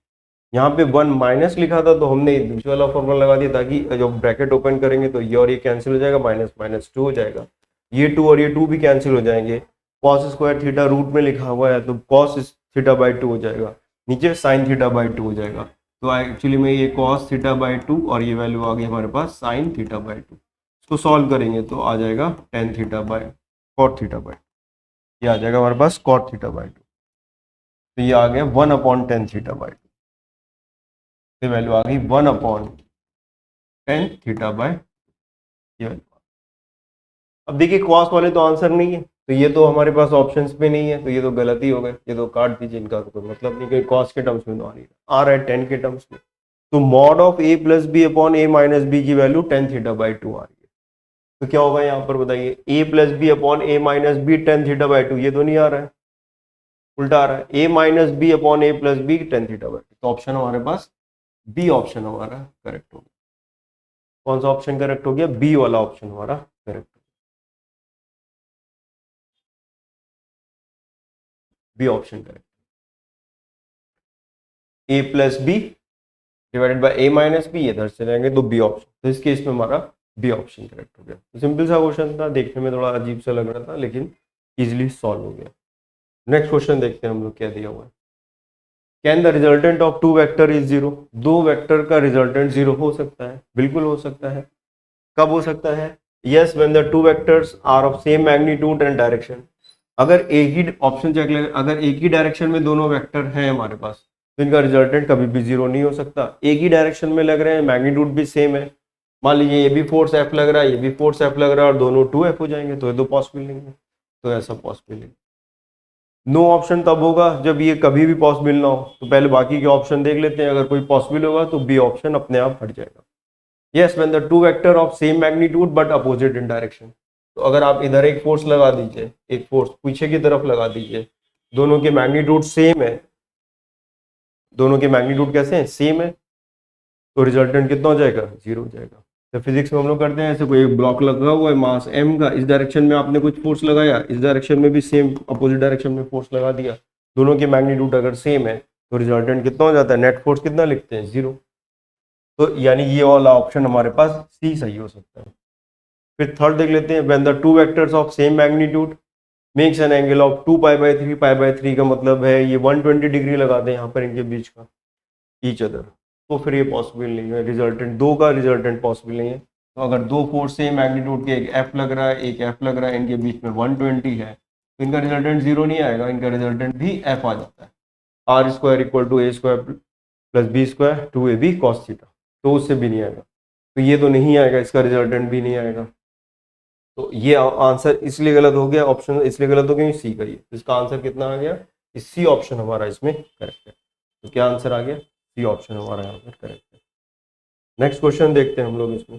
यहाँ पे 1 माइनस लिखा था तो हमने दूसरे वाला फॉर्मूला लगा दिया ताकि जब ब्रैकेट ओपन करेंगे तो ये और ये कैंसिल हो जाएगा, माइनस माइनस 2 हो जाएगा, ये 2 और ये 2 भी कैंसिल हो जाएंगे। कॉस स्क्वायर थीटा रूट में लिखा हुआ है तो कॉस थीटा बाई 2 हो जाएगा, नीचे साइन थीटा बाई 2 हो जाएगा। तो एक्चुअली में ये कॉस थीटा बाई 2 और ये वैल्यू आ गई हमारे पास साइन थीटा बाई 2। इसको सॉल्व करेंगे तो आ जाएगा tan theta by cot theta by, ये आ जाएगा हमारे पास कॉट थीटा बाई 2। तो ये आ गया 1 अपॉन टेन थीटा बाई 2, ये वैल्यू आ गई 1 अपॉन टेन थीटा बाई ये वैल्यू। अब देखिए कॉस वाले तो आंसर नहीं है तो ये तो हमारे पास ऑप्शंस पे नहीं है तो ये तो गलत ही हो गए, ये तो काट दीजिए, इनका तो कोई मतलब नहीं, कि कॉस के टर्म्स में तो आ रहा है 10 के टर्म्स में। तो mod of a plus B upon a minus B की वैल्यू टेन थीटा बाई 2 आ रही है। तो क्या होगा यहाँ पर बताइए, a plus B upon a minus B tan theta by 2, ये तो नहीं आ रहा है, उल्टा आ रहा है a minus B upon a plus B tan theta by 2। तो ऑप्शन हमारे पास बी ऑप्शन हमारा करेक्ट हो गया। कौन सा ऑप्शन करेक्ट हो गया, बी वाला ऑप्शन हमारा correct, B option correct. a plus B divided by a minus B, इधर से जाएंगे तो बी ऑप्शन, तो इस केस में हमारा बी ऑप्शन करेक्ट हो गया। तो सिंपल सा क्वेश्चन था, देखने में थोड़ा अजीब सा लग रहा था लेकिन इजीली सॉल्व हो गया। नेक्स्ट क्वेश्चन देखते हैं हम लोग क्या दिया हुआ है। Can the resultant of two vector is zero, दो वेक्टर का रिजल्टेंट जीरो हो सकता है, बिल्कुल हो सकता है। कब हो सकता है, yes when the two vectors are of same magnitude and direction. अगर एक ही ऑप्शन चेक लगे, अगर एक ही डायरेक्शन में दोनों वेक्टर हैं हमारे पास तो इनका रिजल्टेंट कभी भी जीरो नहीं हो सकता। एक ही डायरेक्शन में लग रहे हैं, मैग्नीट्यूड भी सेम है, मान लीजिए ये भी फोर्स एफ लग रहा है, ये भी फोर्स एफ लग रहा है और दोनों 2F हो जाएंगे, तो ये तो पॉसिबल नहीं है, तो ऐसा पॉसिबल नहीं। नो ऑप्शन तब होगा जब ये कभी भी पॉसिबल ना हो। तो पहले बाकी के ऑप्शन देख लेते हैं, अगर कोई पॉसिबल होगा तो बी ऑप्शन अपने आप हट जाएगा। Yes when the two vector of same magnitude but opposite in direction. तो अगर आप इधर एक फोर्स लगा दीजिए, एक फोर्स पीछे की तरफ लगा दीजिए, दोनों के मैग्नीट्यूड सेम है, दोनों के मैग्नीट्यूड कैसे हैं, सेम है, तो रिजल्टेंट कितना हो जाएगा, जीरो हो जाएगा। तो फिजिक्स में हम लोग करते हैं ऐसे, कोई एक ब्लॉक लगा हुआ है मास m का, इस डायरेक्शन में आपने कुछ फोर्स लगाया, इस डायरेक्शन में भी सेम अपोजिट डायरेक्शन में फोर्स लगा दिया, दोनों के मैग्नीट्यूड अगर सेम है तो रिजल्टेंट कितना हो जाता है, नेट फोर्स कितना लिखते हैं, जीरो। तो यानी ये वाला ऑप्शन हमारे पास सी सही हो सकता है। फिर थर्ड देख लेते हैं, when the two vectors of same magnitude makes an angle of 2 pi by 3 का मतलब है ये 120 डिग्री लगा दें यहाँ पर इनके बीच का, ईच अदर, तो फिर ये पॉसिबल नहीं है, रिजल्टेंट दो का रिजल्टेंट पॉसिबल नहीं है। तो अगर दो फोर्स सेम मैग्नीट्यूड के, एक एफ लग रहा है एक एफ लग रहा है, इनके बीच में 120 है, तो इनका रिजल्टेंट जीरो नहीं आएगा, इनका रिजल्टेंट भी एफ आ जाता है। R square equal to A square plus B square 2ab cos theta, तो उससे भी नहीं आएगा, तो ये तो नहीं आएगा, इसका रिजल्टेंट भी नहीं आएगा। तो ये आंसर इसलिए गलत हो गया, ऑप्शन इसलिए गलत हो गया सी का, ये इसका आंसर कितना आ गया, सी ऑप्शन हमारा इसमें करेक्ट है। तो क्या आंसर आ गया, सी ऑप्शन हमारा यहाँ पर करेक्ट है। नेक्स्ट क्वेश्चन देखते हैं हम लोग इसमें।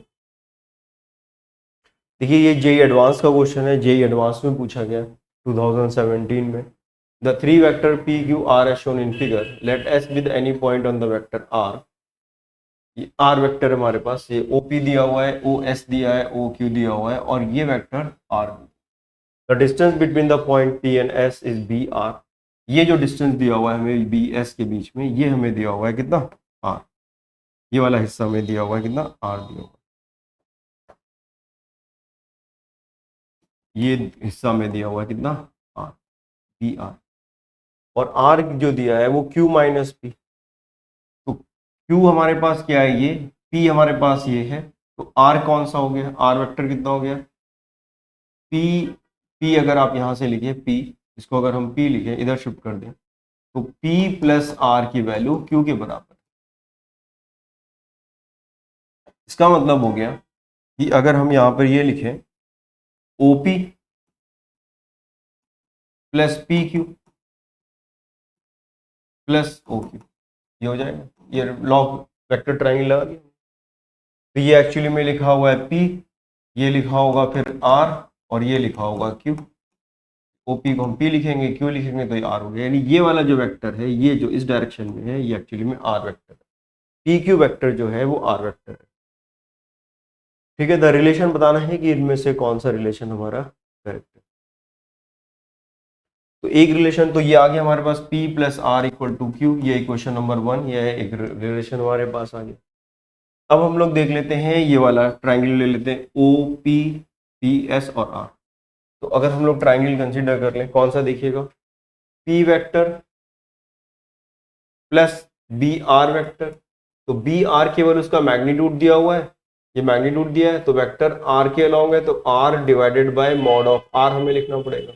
देखिए ये जेई एडवांस का क्वेश्चन है, जेई एडवांस में पूछा गया 2017 में। The three vector P Q R S shown in figure, let S with any point on the vector R. ये आर वेक्टर हमारे पास, ये ओ पी दिया हुआ है, ओ एस दिया है, ओ क्यू दिया हुआ है और ये vector R. The distance between the point P and S is B R. ये जो डिस्टेंस दिया हुआ है हमें बी एस के बीच में, ये हमें दिया हुआ है कितना, आर। ये वाला हिस्सा में दिया हुआ है कितना, आर दिया हुआ है, ये हिस्सा में दिया हुआ है कितना, आर, बी आर। और आर जो दिया है वो क्यू माइनस पी, तो क्यू हमारे पास क्या है, ये पी हमारे पास ये है, तो आर कौन सा हो गया, आर वेक्टर कितना हो गया, पी। पी अगर आप यहाँ से लिखिए पी, इसको अगर हम पी लिखे, इधर शिफ्ट कर दें, तो पी प्लस आर की वैल्यू क्यू के बराबर। इसका मतलब हो गया कि अगर हम यहाँ पर ये लिखें OP plus P Q plus O Q, ये हो जाएगा, ये लॉग वेक्टर ट्राइंगल लगा दिया। तो ये एक्चुअली में लिखा हुआ है पी, ये लिखा होगा फिर आर और ये लिखा होगा क्यू। ओ पी को हम पी लिखेंगे, क्यू लिखेंगे तो ये आर हो गया। यानी ये वाला जो वेक्टर है, ये जो इस डायरेक्शन में है, ये एक्चुअली में आर वेक्टर है। पी क्यू वेक्टर जो है वो आर वेक्टर है। ठीक है, द रिलेशन बताना है कि इनमें से कौन सा रिलेशन हमारा करेक्ट है। तो एक रिलेशन तो ये आ गया हमारे पास, P plus R equal to Q, ये इक्वेशन नंबर 1, ये एक रिलेशन हमारे पास आ गया। अब हम लोग देख लेते हैं ये वाला ट्राइंगल ले लेते हैं, ओ पी पी एस और आर। तो अगर हम लोग ट्राइंगल कंसीडर कर लें, कौन सा देखिएगा, P vector plus B R vector. तो बी आर केवल उसका मैग्नीट्यूड दिया हुआ है, ये मैग्नीट्यूड दिया है, तो वेक्टर आर के अलॉन्ग है, तो R divided by mod of R हमें लिखना पड़ेगा।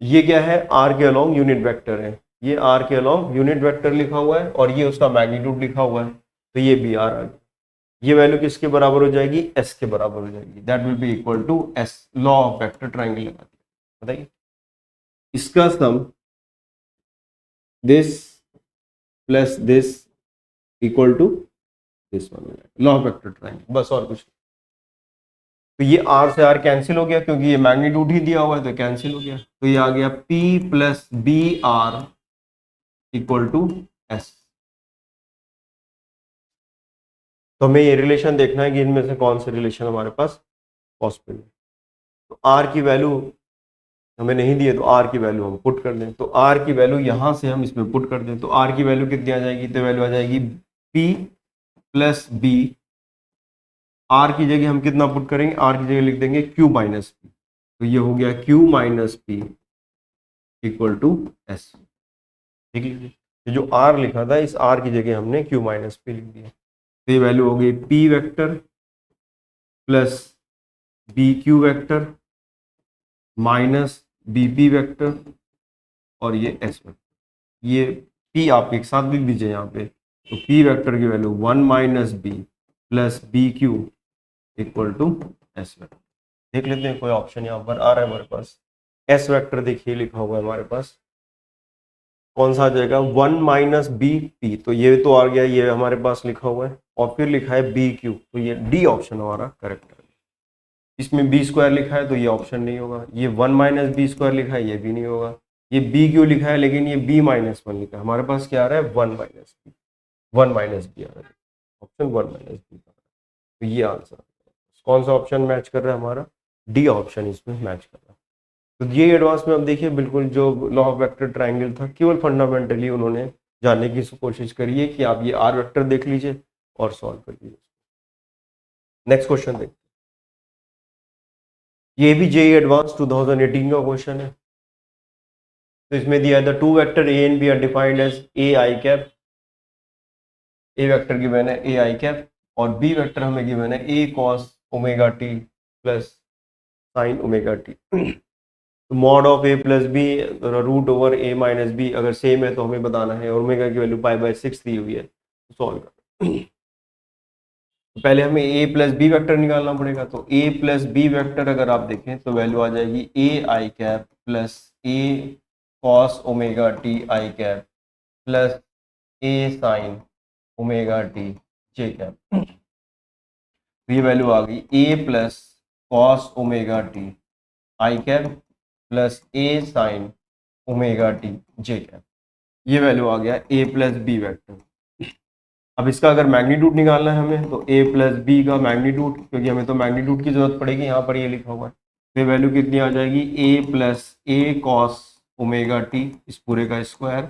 ये क्या है, आर के अलॉन्ग यूनिट वेक्टर है, ये आर के अलॉन्ग यूनिट वेक्टर लिखा हुआ है और ये उसका मैग्नीट्यूड लिखा हुआ है, तो ये बी आर आ गया। ये वैल्यू किसके बराबर हो जाएगी, एस के बराबर हो जाएगी, that will be equal to S. Law of vector triangle लगा दिया। बताइए, इसका sum this plus this equal to this one, law of vector triangle, बस और कुछ नहीं। तो ये आर से आर कैंसिल हो गया, क्योंकि ये मैग्नीट्यूड ही दिया हुआ है तो कैंसिल हो गया। तो ये आ गया P plus B R equal to S. तो हमें ये रिलेशन देखना है कि इनमें से कौन से रिलेशन हमारे पास पॉसिबल है। तो आर की वैल्यू हमें नहीं दी है, तो आर की वैल्यू हम पुट कर दें। तो आर की वैल्यू यहां से हम इसमें पुट कर दें, तो आर की वैल्यू कितनी आ जाएगी, तो वैल्यू आ जाएगी P प्लस बी। आर की जगह हम कितना पुट करेंगे, आर की जगह लिख देंगे Q माइनस पी, तो ये हो गया Q minus P equal to S. ठीक है, ये जो आर लिखा था, इस आर की जगह हमने Q माइनस पी लिख दिया। तो ये वैल्यू हो गई P vector plus B Q vector minus B P vector और ये एस वेक्टर। ये P आप एक साथ लिख दीजिए यहाँ पे, तो P वेक्टर की value 1 minus B plus B Q equal to S vector. देख लेते हैं कोई ऑप्शन यहाँ पर आ रहा है हमारे पास। एस वेक्टर देखिए लिखा हुआ है हमारे पास, कौन सा आ जाएगा, 1 माइनस बी पी, तो ये तो आ गया, ये हमारे पास लिखा हुआ है, और फिर लिखा है बी क्यू, तो ये डी ऑप्शन हमारा करेक्ट है। इसमें बी स्क्वायर लिखा है तो ये ऑप्शन नहीं होगा, ये 1 माइनस बी स्क्वायर लिखा है ये भी नहीं होगा, ये बी क्यू लिखा है लेकिन ये बी माइनस 1 लिखा है, हमारे पास क्या आ रहा है, 1 माइनस बी, 1 माइनस बी आ रहा है, ऑप्शन 1 माइनस बी। तो ये आंसर कौन सा ऑप्शन मैच कर रहा है, हमारा डी ऑप्शन इसमें मैच कर रहा है। तो ये एडवांस में अब देखिए, बिल्कुल जो लॉ ऑफ वेक्टर ट्राइंगल था, केवल फंडामेंटली उन्होंने जानने की कोशिश करी है कि आप ये आर वेक्टर देख लीजिए और सॉल्व कर लीजिए। नेक्स्ट क्वेश्चन देखते हैं, ये भी जेई एडवांस 2018 का क्वेश्चन है। तो इसमें दिया है the two vector A and B are defined as A I cap. A vector given है ए आई कैप और बी वेक्टर हमें गिवन है A cos omega T plus sine omega T. तो mod of A plus B root over A minus B अगर same है तो हमें बताना है, ओमेगा की वैल्यू पाई बाय 6 दी हुई है, तो सॉल्व कर। तो पहले हमें ए प्लस बी वेक्टर निकालना पड़ेगा। तो ए प्लस बी वेक्टर अगर आप देखें तो वैल्यू आ जाएगी A I cap plus A cos omega T I cap plus A sine omega T J cap. तो ये वैल्यू आ गई A plus cos omega T I cap plus A sine omega T J cap. ये value आ गया A plus B vector. अब इसका अगर मैग्नीट्यूड निकालना है हमें, तो ए प्लस बी का मैग्नीट्यूड, क्योंकि हमें तो मैग्नीट्यूड की जरूरत पड़ेगी, यहाँ पर ये लिखा हुआ है। तो ये वैल्यू कितनी आ जाएगी, A plus A cos omega T इस पूरे का square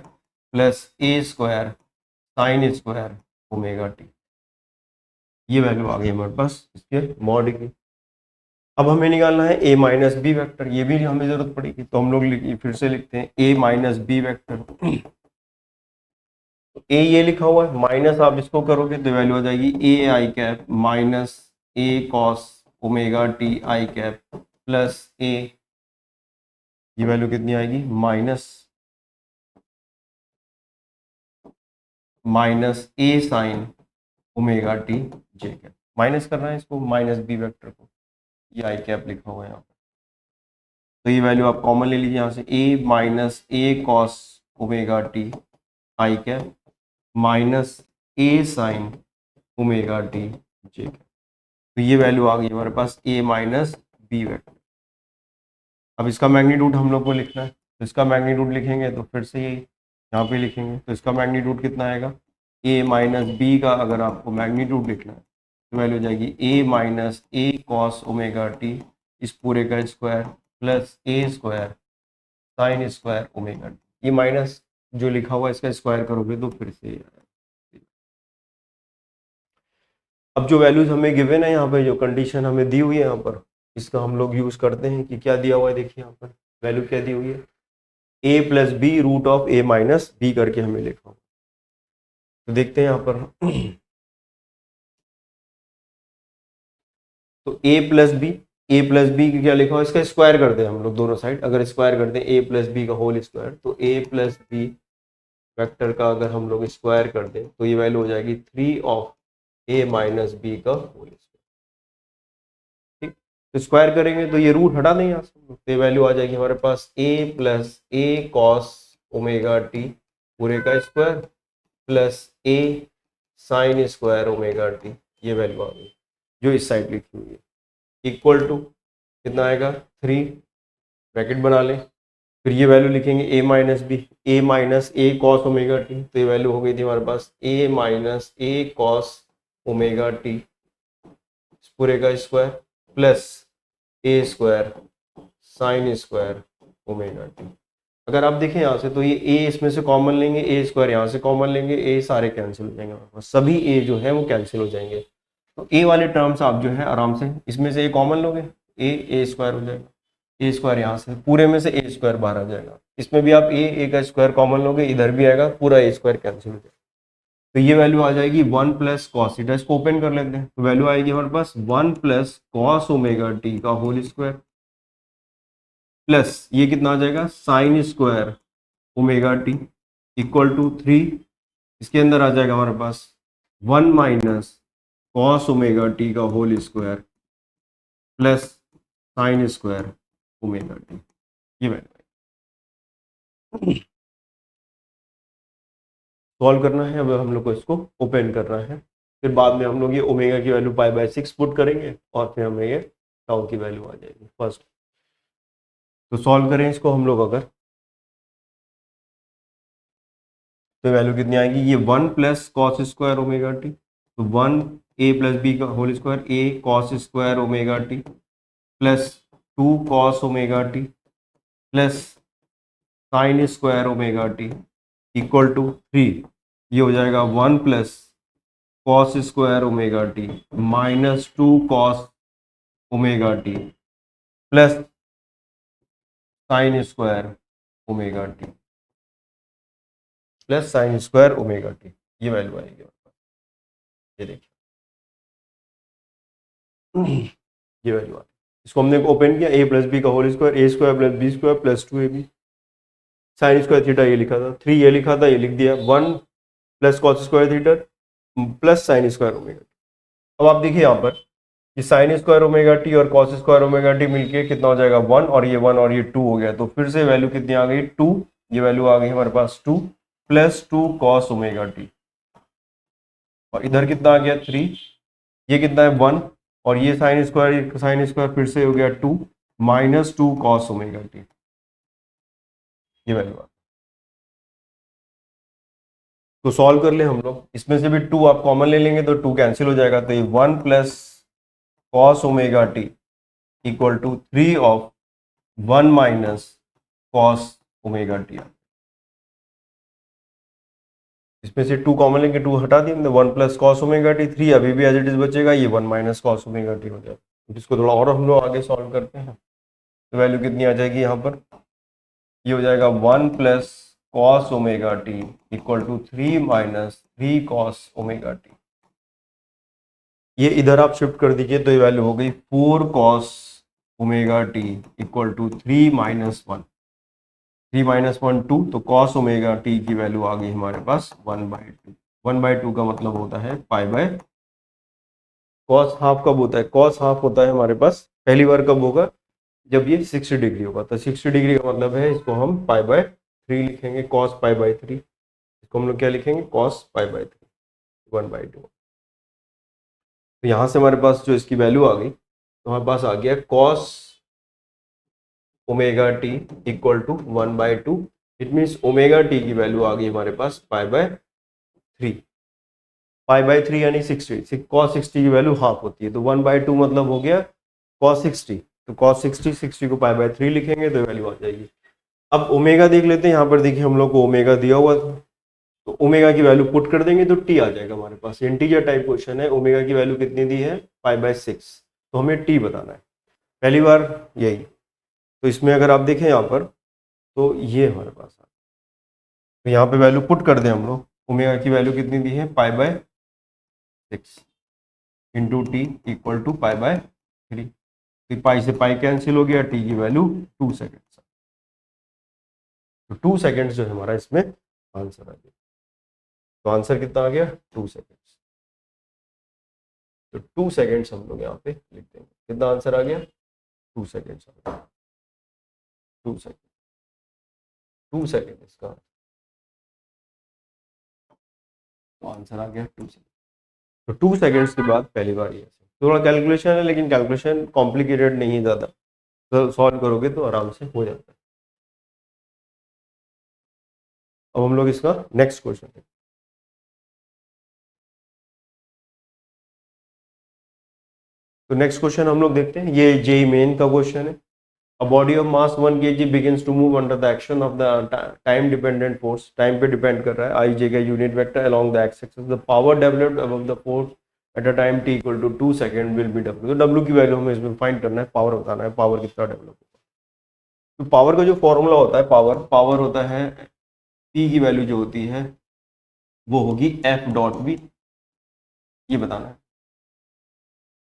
plus A square sine square omega T. ये वैल्यू आ गई हमारे पास इसके मॉड की। अब हमें निकालना है ए माइनस बी वैक्टर, ये भी हमें जरूरत पड़ेगी, तो हम लोग फिर से लिखते हैं ए माइनस बी वैक्टर। ए ये लिखा हुआ है, माइनस आप इसको करोगे तो वैल्यू आ जाएगी A I cap minus A cos omega T I cap plus A, ये वैल्यू कितनी आएगी, minus A sine omega T J cap. Minus करना है इसको, माइनस बी वेक्टर को, ये आई कैप लिखा हुआ है यहाँ पर। तो ये वैल्यू आप कॉमन ले लीजिए यहाँ से, A minus A cos omega T I cap minus A sine omega T J cap. तो ये वैल्यू आ गई हमारे पास ए माइनस बी वेक्टर। अब इसका मैग्नीट्यूड हम लोग को लिखना है, तो इसका मैग्नीट्यूड लिखेंगे तो फिर से यही यहाँ पे लिखेंगे, तो इसका मैग्नीट्यूड कितना आएगा, a माइनस बी का अगर आपको मैग्नीट्यूड लिखना है तो वैल्यू हो जाएगी a minus A cos omega T इस पूरे का square plus A square sine square omega T. ये माइनस जो लिखा हुआ है इसका स्क्वायर करोगे तो फिर से अब जो वैल्यूज हमें गिवन है यहाँ पे, जो कंडीशन हमें दी हुई है यहाँ पर, इसका हम लोग यूज करते हैं कि क्या दिया हुआ है, देखिए यहाँ पर वैल्यू क्या दी हुई है, a plus B root of a minus B करके हमें लिखा हुआ। तो देखते हैं यहाँ पर तो a प्लस बी की क्या लिखा हुआ है, इसका स्क्वायर करते हैं हम लोग दोनों साइड, अगर स्क्वायर करते हैं a प्लस बी का होल स्क्वायर, तो a प्लस बी वेक्टर का अगर हम लोग स्क्वायर कर दें तो ये वैल्यू हो जाएगी 3 ऑफ a माइनस बी का होल स्क्वायर। ठीक, तो स्क्वायर करेंगे तो ये रूट हटा दें यहाँ से, तो ये वैल्यू आ जाएगी हमारे पास a plus A cos omega T पूरे का square plus a sign square omega T, ये वैल्यू आ गई जो इस साइड लिखी हुई है, इक्वल टू कितना आएगा 3, ब्रैकेट बना लें, फिर ये वैल्यू लिखेंगे a minus A cos omega T, तो ये वैल्यू हो गई थी हमारे पास a minus A cos omega T पूरे का square plus A square sine square omega T. अगर आप देखें यहाँ से तो ये a इसमें से कॉमन लेंगे, ए स्क्वायर यहाँ से कॉमन लेंगे, a सारे कैंसिल हो जाएंगे, सभी a जो है वो कैंसिल हो जाएंगे, तो a वाले टर्म्स आप जो है आराम से इसमें से a कॉमन लोगे, a स्क्वायर हो जाएगा, ए स्क्वायर यहाँ से पूरे में से ए स्क्वायर बाहर आ जाएगा, इसमें भी आप ए का स्क्वायर कॉमन लोगे, इधर भी आएगा, पूरा ए स्क्वायर कैंसिल हो जाएगा, तो ये वैल्यू आ जाएगी 1 प्लस कॉस थीटा। इसको ओपन कर लेते हैं, तो वैल्यू आएगी हमारे पास 1 प्लस कॉस ओमेगा टी का होल स्क्वायर प्लस ये कितना आ जाएगा sine square omega T equal to 3, इसके अंदर आ जाएगा हमारे पास 1 माइनस कॉस ओमेगा टी का whole square plus sine square omega T, ये वैल्यू सॉल्व करना है। अब हम लोग को इसको ओपन करना है, फिर बाद में हम लोग ये ओमेगा की वैल्यू पाई बाय 6 पुट करेंगे और फिर हमें ये टाउ की वैल्यू आ जाएगी फर्स्ट। तो सॉल्व करें इसको हम लोग अगर, तो वैल्यू कितनी आएगी, ये 1 plus cos square omega T, तो 1 a प्लस बी का whole square a cos square omega T plus 2 cos omega T plus sine square omega T equal to 3, ये हो जाएगा 1 plus cos square omega T minus 2 cos omega T plus sine square omega T plus sine square omega T, ये value आएगी, ये देखिए ये value आ गई। इसको हमने ओपन किया, a प्लस बी का whole square a square plus B square plus 2ab sine square theta ये लिखा था, 3 ये लिखा था, ये लिख दिया, 1 plus cos square theta plus sine square omega T. अब आप देखिए यहाँ पर ये साइन स्क्वायर ओमेगा टी और कॉस स्क्वायर ओमेगा टी मिलके कितना हो जाएगा 1 और ये 1 और ये 2 हो गया, तो फिर से वैल्यू कितनी आ गई 2, ये वैल्यू आ गई हमारे पास 2 प्लस 2 कॉस ओमेगा टी और इधर कितना आ गया 3, ये कितना है 1 और ये साइन स्क्वायर फिर से हो गया 2 माइनस 2 कॉस ओमेगा टी, ये वैल्यू आ। तो सॉल्व कर ले हम लोग, इसमें से भी 2 आप कॉमन ले लेंगे तो 2 कैंसिल हो जाएगा, तो ये 1 plus cos omega T equal to 3 of 1 minus cos omega T. इसमें से 2 कॉमन लेंगे, 2 हटा दिए, 1 प्लस कॉस ओमेगा टी, 3 अभी भी एज इट इज बचेगा, ये 1 माइनस कॉस ओमेगा टी हो जाएगा। तो इसको थोड़ा और हम लोग आगे सॉल्व करते हैं, तो वैल्यू कितनी आ जाएगी यहाँ पर, ये हो जाएगा 1 plus cos omega T equal to 3 minus 3 cos omega T, ये इधर आप शिफ्ट कर दीजिए तो ये वैल्यू हो गई 4 cos omega T equal to 3 minus 1, 3 minus 1 2, तो कॉस ओमेगा टी की वैल्यू आ गई हमारे पास 1/2। 1/2 का मतलब होता है पाई बाय, कॉस हाफ कब होता है, कॉस हाफ होता है हमारे पास पहली बार कब होगा, जब ये 60 डिग्री होगा, तो 60 डिग्री का मतलब है इसको हम पाई बाय 3 लिखेंगे, कॉस पाई बाय 3, इसको हम लोग क्या लिखेंगे कॉस पाई बाय 3 1/2। तो यहाँ से हमारे पास जो इसकी वैल्यू आ गई, तो हमारे पास आ गया cos omega T equal to 1/2। It means omega T की वैल्यू आ गई हमारे पास π/3। π/3 यानी 60, cos 60 की वैल्यू हाफ होती है, तो 1/2 मतलब हो गया cos 60। तो cos 60 को π/3 लिखेंगे तो वैल्यू आ जाएगी। अब ओमेगा देख लेते हैं, यहाँ पर देखिए हम लोग को ओमेगा दिया हुआ था, तो ओमेगा की वैल्यू पुट कर देंगे तो टी आ जाएगा हमारे पास। इंटीजर टाइप क्वेश्चन है, ओमेगा की वैल्यू कितनी दी है π/6, तो हमें टी बताना है पहली बार यही। तो इसमें अगर आप देखें यहाँ पर, तो ये हमारे पास आ, तो यहाँ पे वैल्यू पुट कर दें हम लोग, ओमेगा की वैल्यू कितनी दी है π/6 इंटू टी इक्वल टू π/3। तो पाई से पाई कैंसिल हो गया, टी की वैल्यू 2 सेकेंड्स। तो 2 सेकेंड्स जो है हमारा इसमें आंसर आ गया। तो आंसर कितना आ गया 2 सेकेंड्स। तो 2 सेकेंड्स हम लोग यहाँ पे लिख देंगे। कितना आंसर आ गया 2 सेकेंड्स। 2 सेकेंड, 2 सेकेंड इसका आंसर आ गया 2 सेकेंड। तो 2 सेकेंड्स के बाद पहली बार ये थोड़ा कैलकुलेशन है, लेकिन कैलकुलेशन कॉम्प्लिकेटेड नहीं है ज़्यादा, तो सॉल्व करोगे तो आराम से हो जाता है। अब हम लोग इसका नेक्स्ट क्वेश्चन है। तो नेक्स्ट क्वेश्चन हम लोग देखते हैं, ये जेई मेन का क्वेश्चन है। A body of mass 1 kg begins to move under the action of the time dependent force, time पे डिपेंड कर रहा है, आई जे का unit vector along the x axis, the power developed above the force at a time t equal to 2 second will be w। तो w की value हमें इसमें find करना है, पावर बताना है, पावर कितना डेवलप होगा। तो पावर का जो फॉर्मूला होता है, पावर होता है p की वैल्यू जो होती है वो होगी F.v, ये बताना है।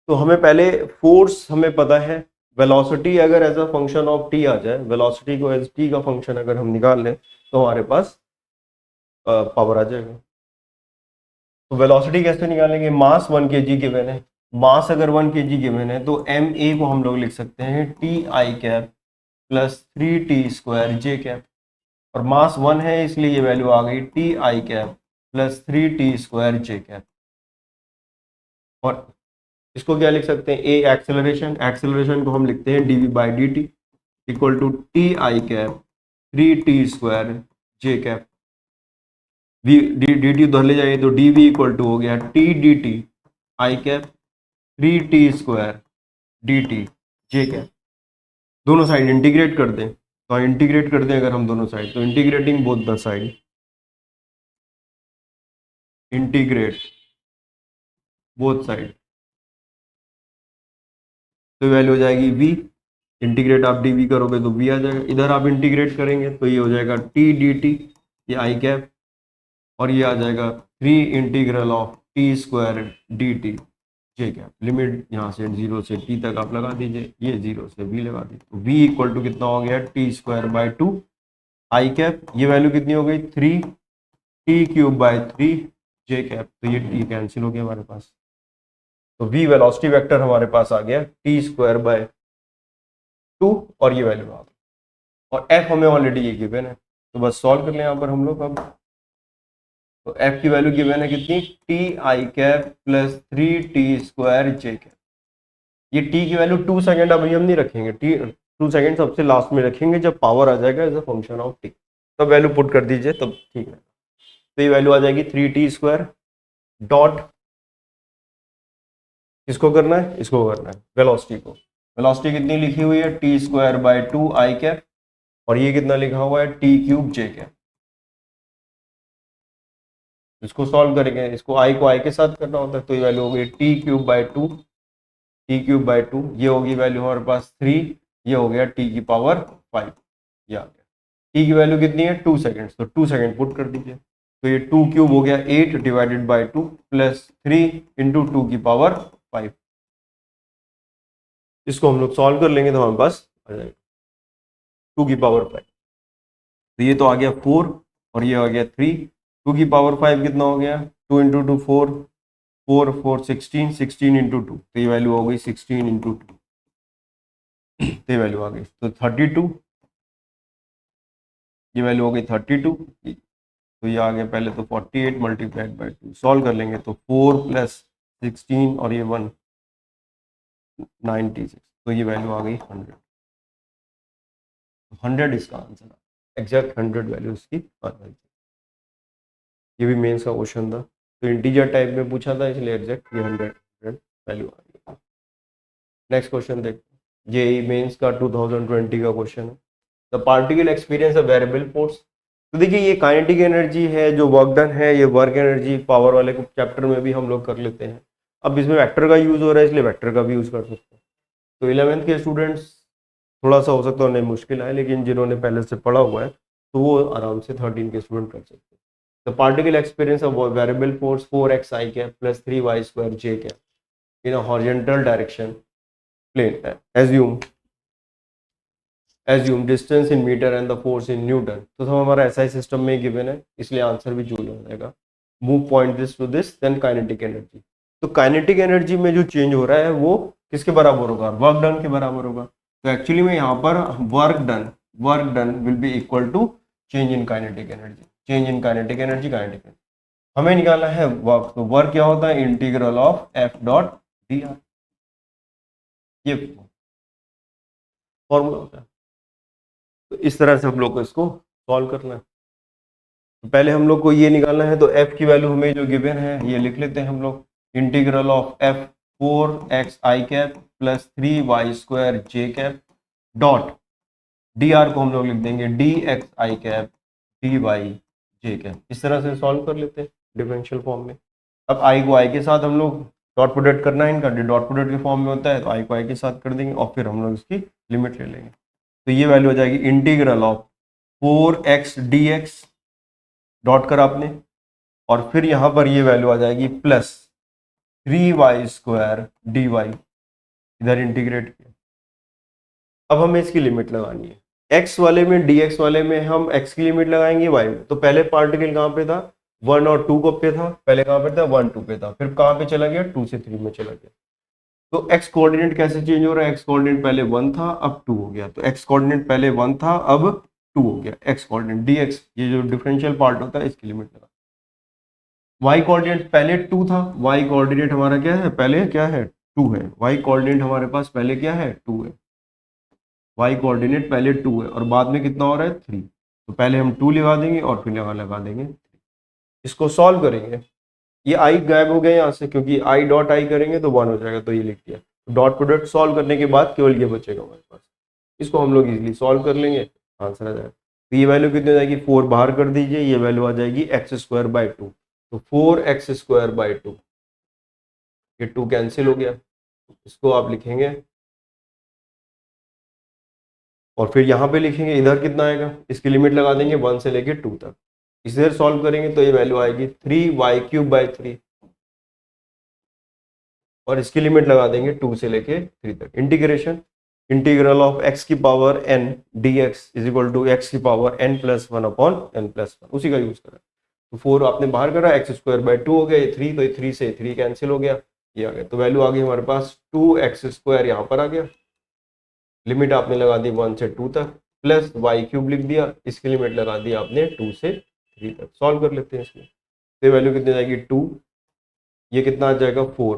तो हमें पहले फोर्स हमें पता है, वेलोसिटी अगर as a function of T आ जाए, वेलोसिटी को एज टी का फंक्शन अगर हम निकाल लें तो हमारे पास पावर आ जाएगा। तो वेलोसिटी कैसे निकालेंगे, मास 1 kg गिवन है, मास अगर 1 kg गिवन है तो एम ए को हम लोग लिख सकते हैं T I cap plus 3t² J cap, और मास 1 है इसलिए ये वैल्यू आ गई T I cap plus 3t² J cap. और इसको क्या लिख सकते हैं, ए एक्सेलरेशन, एक्सेलरेशन को हम लिखते हैं dv/dt equal to T I cap 3t² J cap. dt उधर ले जाइए तो dv इक्वल टू हो गया t dt आई कैप 3t² dt जे कैप। दोनों साइड इंटीग्रेट कर दें, तो इंटीग्रेट कर दें अगर हम दोनों साइड, तो integrating both the side, integrate both side, तो वैल्यू हो जाएगी v। इंटीग्रेट आप dv करोगे तो v आ जाएगा, इधर आप इंटीग्रेट करेंगे तो ये हो जाएगा t dt, ये आई कैप, और ये आ जाएगा 3 integral of t² dt J cap. Limit यहाँ से 0 से t तक आप लगा दीजिए, ये 0 से v लगा दीजिए, तो v इक्वल टू कितना हो गया t²/2 आई कैप, ये वैल्यू कितनी हो गई 3t³ जे कैप, तो ये t कैंसिल हो गया हमारे पास। तो v वेलोसिटी वेक्टर हमारे पास आ गया t²/2 और ये वैल्यू आ गई, और f हमें ऑलरेडी ये गिवन है, तो बस सॉल्व कर लें यहाँ पर हम लोग। अब तो f की वैल्यू गिवन है कितनी, T I cap plus 3t² J cap. ये t की वैल्यू 2 सेकेंड अभी हम नहीं रखेंगे, t 2 सेकेंड सबसे लास्ट में रखेंगे जब पावर आ जाएगा as a function of t, तब वैल्यू पुट कर दीजिए तब ठीक है। तो ये वैल्यू आ जाएगी 3t² डॉट, इसको करना है, इसको करना है वेलोसिटी को, वेलोसिटी कितनी लिखी हुई है t²/2 आई कैप, और ये कितना लिखा हुआ है t³ जे कैप। इसको सॉल्व करेंगे, इसको आई को आई के साथ करना होता है, तो ये वैल्यू होगी t³/2, t³/2, ये होगी वैल्यू हमारे पास 3, ये हो गया t की पावर 5, ये आ गया। t की वैल्यू कितनी है 2 सेकेंड्स, तो 2 सेकेंड पुट कर दीजिए, तो ये 2³ हो गया 8 डिवाइडेड बाई 2 प्लस 3 इंटू 2 की पावर 5। इसको हम लोग सॉल्व कर लेंगे तो हमारे पास आ जाएगा 2 की पावर 5, तो ये तो आ गया 4 और ये आ गया 3, 2 की पावर 5 कितना हो गया 2 इंटू 2 4, 4 4 16, 16 इंटू 2, तो ये वैल्यू हो गई 16 इंटू 2, तो ये वैल्यू आ गई तो 32, ये वैल्यू हो गई 32, तो ये आ गया पहले तो 48 मल्टीप्लाइड बाई 2, सॉल्व कर लेंगे तो 4 प्लस 16 और ये 1 96, तो ये वैल्यू आ गई 100। 100 इसका आंसर, एग्जैक्ट 100 वैल्यू इसकी आना चाहिए। ये भी मेंस का क्वेश्चन था, तो इंटीजर टाइप में पूछा था इसलिए एग्जैक्ट ये 100 वैल्यू आ गई। नेक्स्ट क्वेश्चन देखते हैं, जेईई मेंस का 2020 का क्वेश्चन है। The particle experience a variable force. तो देखिए ये काइनेटिक एनर्जी है, जो वर्क डन है, ये वर्क एनर्जी पावर वाले को चैप्टर में भी हम लोग कर लेते हैं। अब इसमें वेक्टर का यूज हो रहा है इसलिए वेक्टर का भी यूज कर सकते हैं। तो 11th के स्टूडेंट्स थोड़ा सा हो सकता है उन्हें मुश्किल आए, लेकिन जिन्होंने पहले से पढ़ा हुआ है तो वो आराम से 13 के स्टूडेंट कर सकते हैं। The particle experience of variable force 4xi cap plus 3y square j cap in a horizontal direction plane, assume distance in metre and the force in newton. तो सब हमारा एसआई सिस्टम में गिवन है, इसलिए answer भी choose हो जाएगा। Move point this to this then kinetic energy. तो काइनेटिक एनर्जी में जो चेंज हो रहा है वो किसके बराबर होगा, वर्क डन के बराबर होगा। तो एक्चुअली में यहाँ पर work done will be equal to change in kinetic energy, change in kinetic energy, kinetic energy हमें निकालना है वर्क। तो वर्क क्या होता है, integral of F dot D R, ये फॉर्मूला होता है। तो इस तरह से हम लोग को इसको सॉल्व करना है। तो पहले हम लोग को ये निकालना है, तो f की वैल्यू हमें जो गिवन है ये लिख लेते हैं हम लोग, integral of f 4xi cap plus 3y square j cap dot dr को हम लोग लिख देंगे dxi cap dy j cap. इस तरह से सॉल्व कर लेते हैं डिफरेंशियल फॉर्म में। अब i को i के साथ हम लोग डॉट प्रोडक्ट करना है, इनका डॉट प्रोडक्ट के फॉर्म में होता है, तो i को i के साथ कर देंगे और फिर हम लोग इसकी लिमिट ले लेंगे। तो ये वैल्यू हो जाएगी integral of 4x dx, dot करा आपने, और फिर यहाँ पर ये वैल्यू आ जाएगी प्लस 3y स्क्वायर dy, इधर इंटीग्रेट किया। अब हमें इसकी लिमिट लगानी है, x वाले में dx वाले में हम x की लिमिट लगाएंगे y में। तो पहले पार्टिकल कहाँ पे था, 1 और 2 को पे था, पहले कहाँ पे था 1 2 पे था, फिर कहाँ पे चला गया 2 से 3 में चला गया। तो x कोऑर्डिनेट कैसे चेंज हो रहा है, x कोऑर्डिनेट पहले 1 था अब 2 हो गया, तो x कोऑर्डिनेट पहले 1 था अब 2 हो गया, x कोऑर्डिनेट dx, ये जो डिफरेंशियल पार्ट होता है इसकी लिमिट लगा। y कोऑर्डिनेट पहले 2 था, y कोऑर्डिनेट हमारा क्या है, पहले क्या है 2 है, y कोऑर्डिनेट हमारे पास पहले क्या है 2 है, y कोऑर्डिनेट पहले 2 है और बाद में कितना हो रहा है 3, तो पहले हम 2 लगा देंगे और फिर यहाँ लगा देंगे 3। इसको सॉल्व करेंगे, ये i गायब हो गया यहाँ से, क्योंकि i डॉट i करेंगे तो 1 हो जाएगा, तो ये लिख दिया। डॉट प्रोडक्ट सॉल्व करने के बाद केवल ये बचेगा हमारे पास, इसको हम लोग इजीली सॉल्व कर लेंगे, आंसर आ जाएगा। तो ये वैल्यू कितनी हो जाएगी, 4 बाहर कर दीजिए, ये वैल्यू आ जाएगी एक्स स्क्वायर बाई 2, तो 4x स्क्वायर बाई 2, ये 2 कैंसिल हो गया, इसको आप लिखेंगे और फिर यहाँ पे लिखेंगे, इधर कितना आएगा, इसकी लिमिट लगा देंगे 1 से लेके 2 तक, इधर सॉल्व करेंगे तो ये वैल्यू आएगी 3y क्यूब बाई 3, और इसकी लिमिट लगा देंगे 2 से लेके 3 तक। इंटीग्रेशन, इंटीग्रल ऑफ x की power n dx is equal to x की power n plus 1 upon n plus 1, उसी का यूज करा। तो 4 आपने बाहर करा, एक्स स्क्वायर बाई 2 हो गया, ये 3, तो 3 से 3 कैंसिल हो गया, ये आ गया, तो वैल्यू आ गई हमारे पास 2x स्क्वायर, यहाँ पर आ गया, लिमिट आपने लगा दी 1 से 2 तक, प्लस y क्यूब लिख दिया, इसकी लिमिट लगा दी आपने 2 से 3 तक। सॉल्व कर लेते हैं इसमें, तो वैल्यू कितनी जाएगी 2, ये कितना आ जाएगा 4,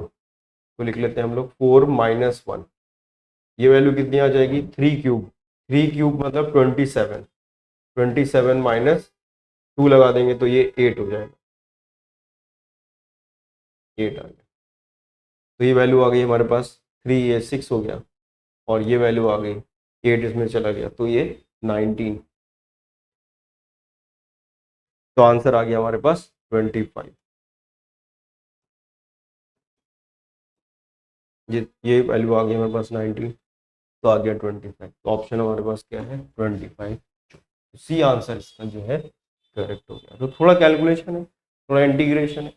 तो लिख लेते हैं हम लोग 4 माइनस 1, ये वैल्यू कितनी आ जाएगी 3 क्यूब, 3 क्यूब मतलब 27, 27 माइनस 2 लगा देंगे तो ये 8 हो जाएगा, 8 आ गया। तो ये वैल्यू आ गई हमारे पास 3, ये 6 हो गया, और ये वैल्यू आ गई 8 इसमें चला गया, तो ये 19, तो आंसर आ गया हमारे पास 25। ये वैल्यू आ गई हमारे पास 19, तो आ गया 25, तो ऑप्शन हमारे पास क्या है 25, सी आंसर इसका जो है करेक्ट हो गया। तो थोड़ा कैलकुलेशन है, थोड़ा इंटीग्रेशन है,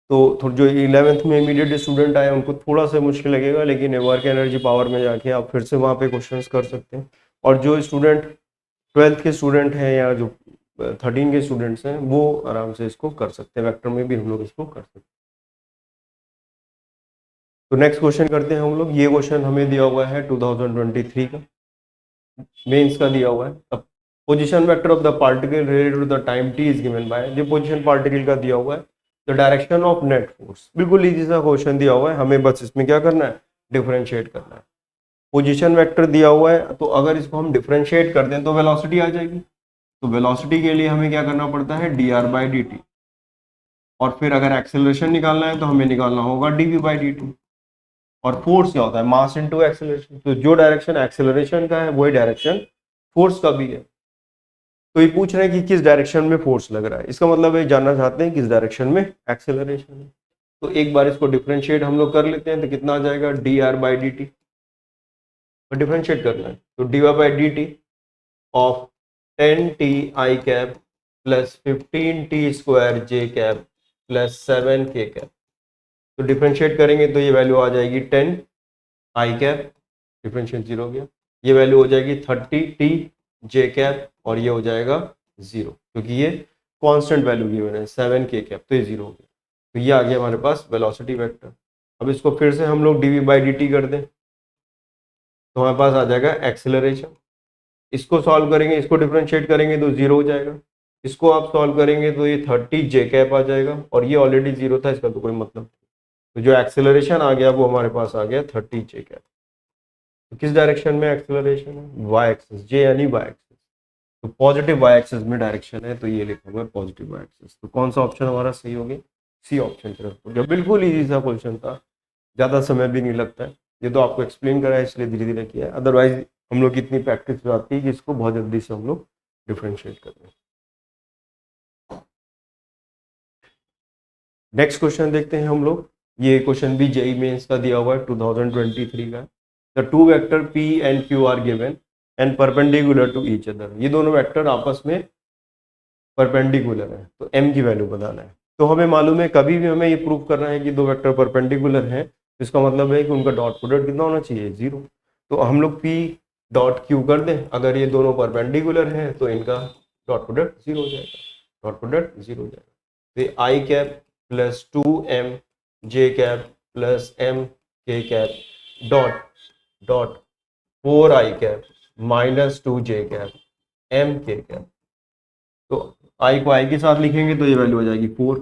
तो जो 11th में इमीडिएट स्टूडेंट आए उनको थोड़ा सा मुश्किल लगेगा, लेकिन वर्क एनर्जी पावर में जाके आप फिर से वहाँ पे क्वेश्चंस कर सकते हैं। और जो स्टूडेंट 12th के स्टूडेंट हैं या जो 13 के स्टूडेंट्स हैं वो आराम से इसको कर सकते हैं, वेक्टर में भी हम लोग इसको कर सकते हैं। तो नेक्स्ट क्वेश्चन करते हैं हम लोग, ये क्वेश्चन हमें दिया हुआ है 2023 का, मेंस का दिया हुआ है। Position vector of the particle related to the time t is given by, ये पोजीशन पार्टिकल का दिया हुआ है, the direction of net force, बिल्कुल इजी सा क्वेश्चन दिया हुआ है, हमें बस इसमें क्या करना है, डिफरेंशिएट करना है। पोजीशन वेक्टर दिया हुआ है, तो अगर इसको हम डिफरेंशिएट कर दें तो वेलोसिटी आ जाएगी। तो वेलोसिटी के लिए हमें क्या करना पड़ता है, dr/dt। और फिर अगर एक्सेलरेशन निकालना है तो हमें निकालना होगा dv/dt। और फोर्स क्या होता है, मास इनटू एक्सेलरेशन। तो जो डायरेक्शन एक्सेलरेशन का है वही डायरेक्शन फोर्स का भी है। तो ये पूछ रहे हैं कि किस डायरेक्शन में फोर्स लग रहा है, इसका मतलब ये जानना चाहते हैं किस डायरेक्शन में एक्सेलरेशन है। तो एक बार इसको डिफरेंशिएट हम लोग कर लेते हैं, तो कितना आ जाएगा, dr/dt। और डिफरेंशिएट करना है तो dy/dt of 10t i cap plus 15t² j cap plus 7k cap. तो डिफरेंशिएट करेंगे तो ये वैल्यू आ जाएगी 10 i कैप, डिफरेंशिएट 0 हो गया। ये वैल्यू हो जाएगी 30t j कैप और ये हो जाएगा 0, क्योंकि ये कांस्टेंट वैल्यू गिवन है 7k कैप, तो ये 0 हो गया। तो ये आ गया हमारे पास वेलोसिटी वेक्टर। अब इसको फिर से हम लोग dv/dt कर दें तो हमारे पास आ जाएगा एक्सेलरेशन। इसको सॉल्व करेंगे, इसको डिफरेंशिएट करेंगे तो 0 हो जाएगा। इसको आप सॉल्व करेंगे तो ये 30 j कैप आ जाएगा, और ये ऑलरेडी 0 था, इसका तो कोई मतलब नहीं। तो जो एक्सेलरेशन आ गया वो हमारे पास आ गया 30 j कैप। तो किस डायरेक्शन में एक्सेलरेशन है, वाई एक्सिस, जे यानी वाई एक्सिस। तो पॉजिटिव वाई एक्सिस में डायरेक्शन है, तो ये लिखूंगा पॉजिटिव वाई एक्सिस। तो कौन सा ऑप्शन हमारा सही हो गया, सी ऑप्शन तरफ हो गया। बिल्कुल इजी सा क्वेश्चन था, ज़्यादा समय भी नहीं लगता है। ये तो आपको एक्सप्लेन करा है इसलिए धीरे धीरे किया है, अदरवाइज हम लोग की इतनी प्रैक्टिस हो जाती है कि इसको बहुत जल्दी से हम लोग डिफरेंशिएट कर रहे हैं। नेक्स्ट क्वेश्चन देखते हैं हम लोग। ये क्वेश्चन भी जेईई मेंस का दिया हुआ है 2023 का। The two vector p and q are given and perpendicular to each other. ये दोनों वेक्टर आपस में परपेंडिकुलर है, तो m की वैल्यू बताना है। तो हमें मालूम है, कभी भी हमें ये प्रूव करना है कि दो वेक्टर परपेंडिकुलर हैं, इसका मतलब है कि उनका डॉट प्रोडक्ट कितना होना चाहिए, 0। तो हम लोग p डॉट q कर दें, अगर ये दोनों परपेंडिकुलर हैं तो इनका डॉट प्रोडक्ट 0 हो जाएगा, डॉट प्रोडक्ट 0 हो जाएगा। तो I cap plus 2m j cap plus m k cap dot dot 4i cap minus 2j cap m k cap. तो i को i के साथ लिखेंगे तो ये वैल्यू हो जाएगी 4,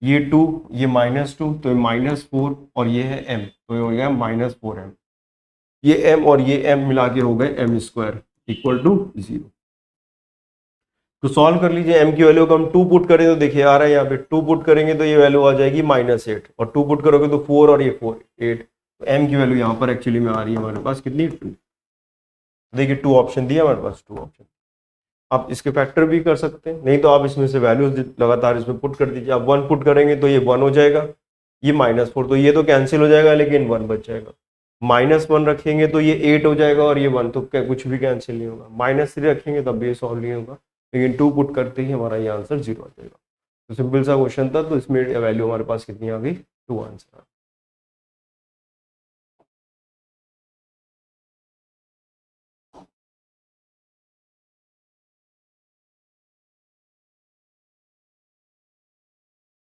ये 2, ये -2, तो ये -4, और ये है m, तो ये हो गया -4m। ये m और ये m मिला के हो गए m² इक्वल टू 0। तो सॉल्व कर लीजिए, m की वैल्यू को हम 2 पुट करें तो देखिए आ रहा है यहाँ पे 2 पुट करेंगे तो ये वैल्यू आ जाएगी -8, और 2 पुट करोगे तो 4 और ये 4 8। तो m की वैल्यू यहाँ पर एक्चुअली में आ रही है हमारे पास कितनी, 2। देखिए 2 ऑप्शन दिया हमारे पास, 2 ऑप्शन। आप इसके फैक्टर भी कर सकते हैं, नहीं तो आप इसमें से वैल्यूज लगातार इसमें पुट कर दीजिए। आप 1 पुट करेंगे तो ये 1 हो जाएगा, ये -4, तो ये तो कैंसिल हो जाएगा लेकिन 1 बच जाएगा। -1 रखेंगे तो ये 8 हो जाएगा, और ये 1 तो कुछ भी कैंसिल नहीं होगा। -3 रखेंगे तब भी ये सॉल्व नहीं होगा, लेकिन 2 पुट करते ही हमारा ये आंसर 0 आ जाएगा। तो सिंपल सा क्वेश्चन था, तो इसमें वैल्यू हमारे पास कितनी आ गई, 2 आंसर आ गया।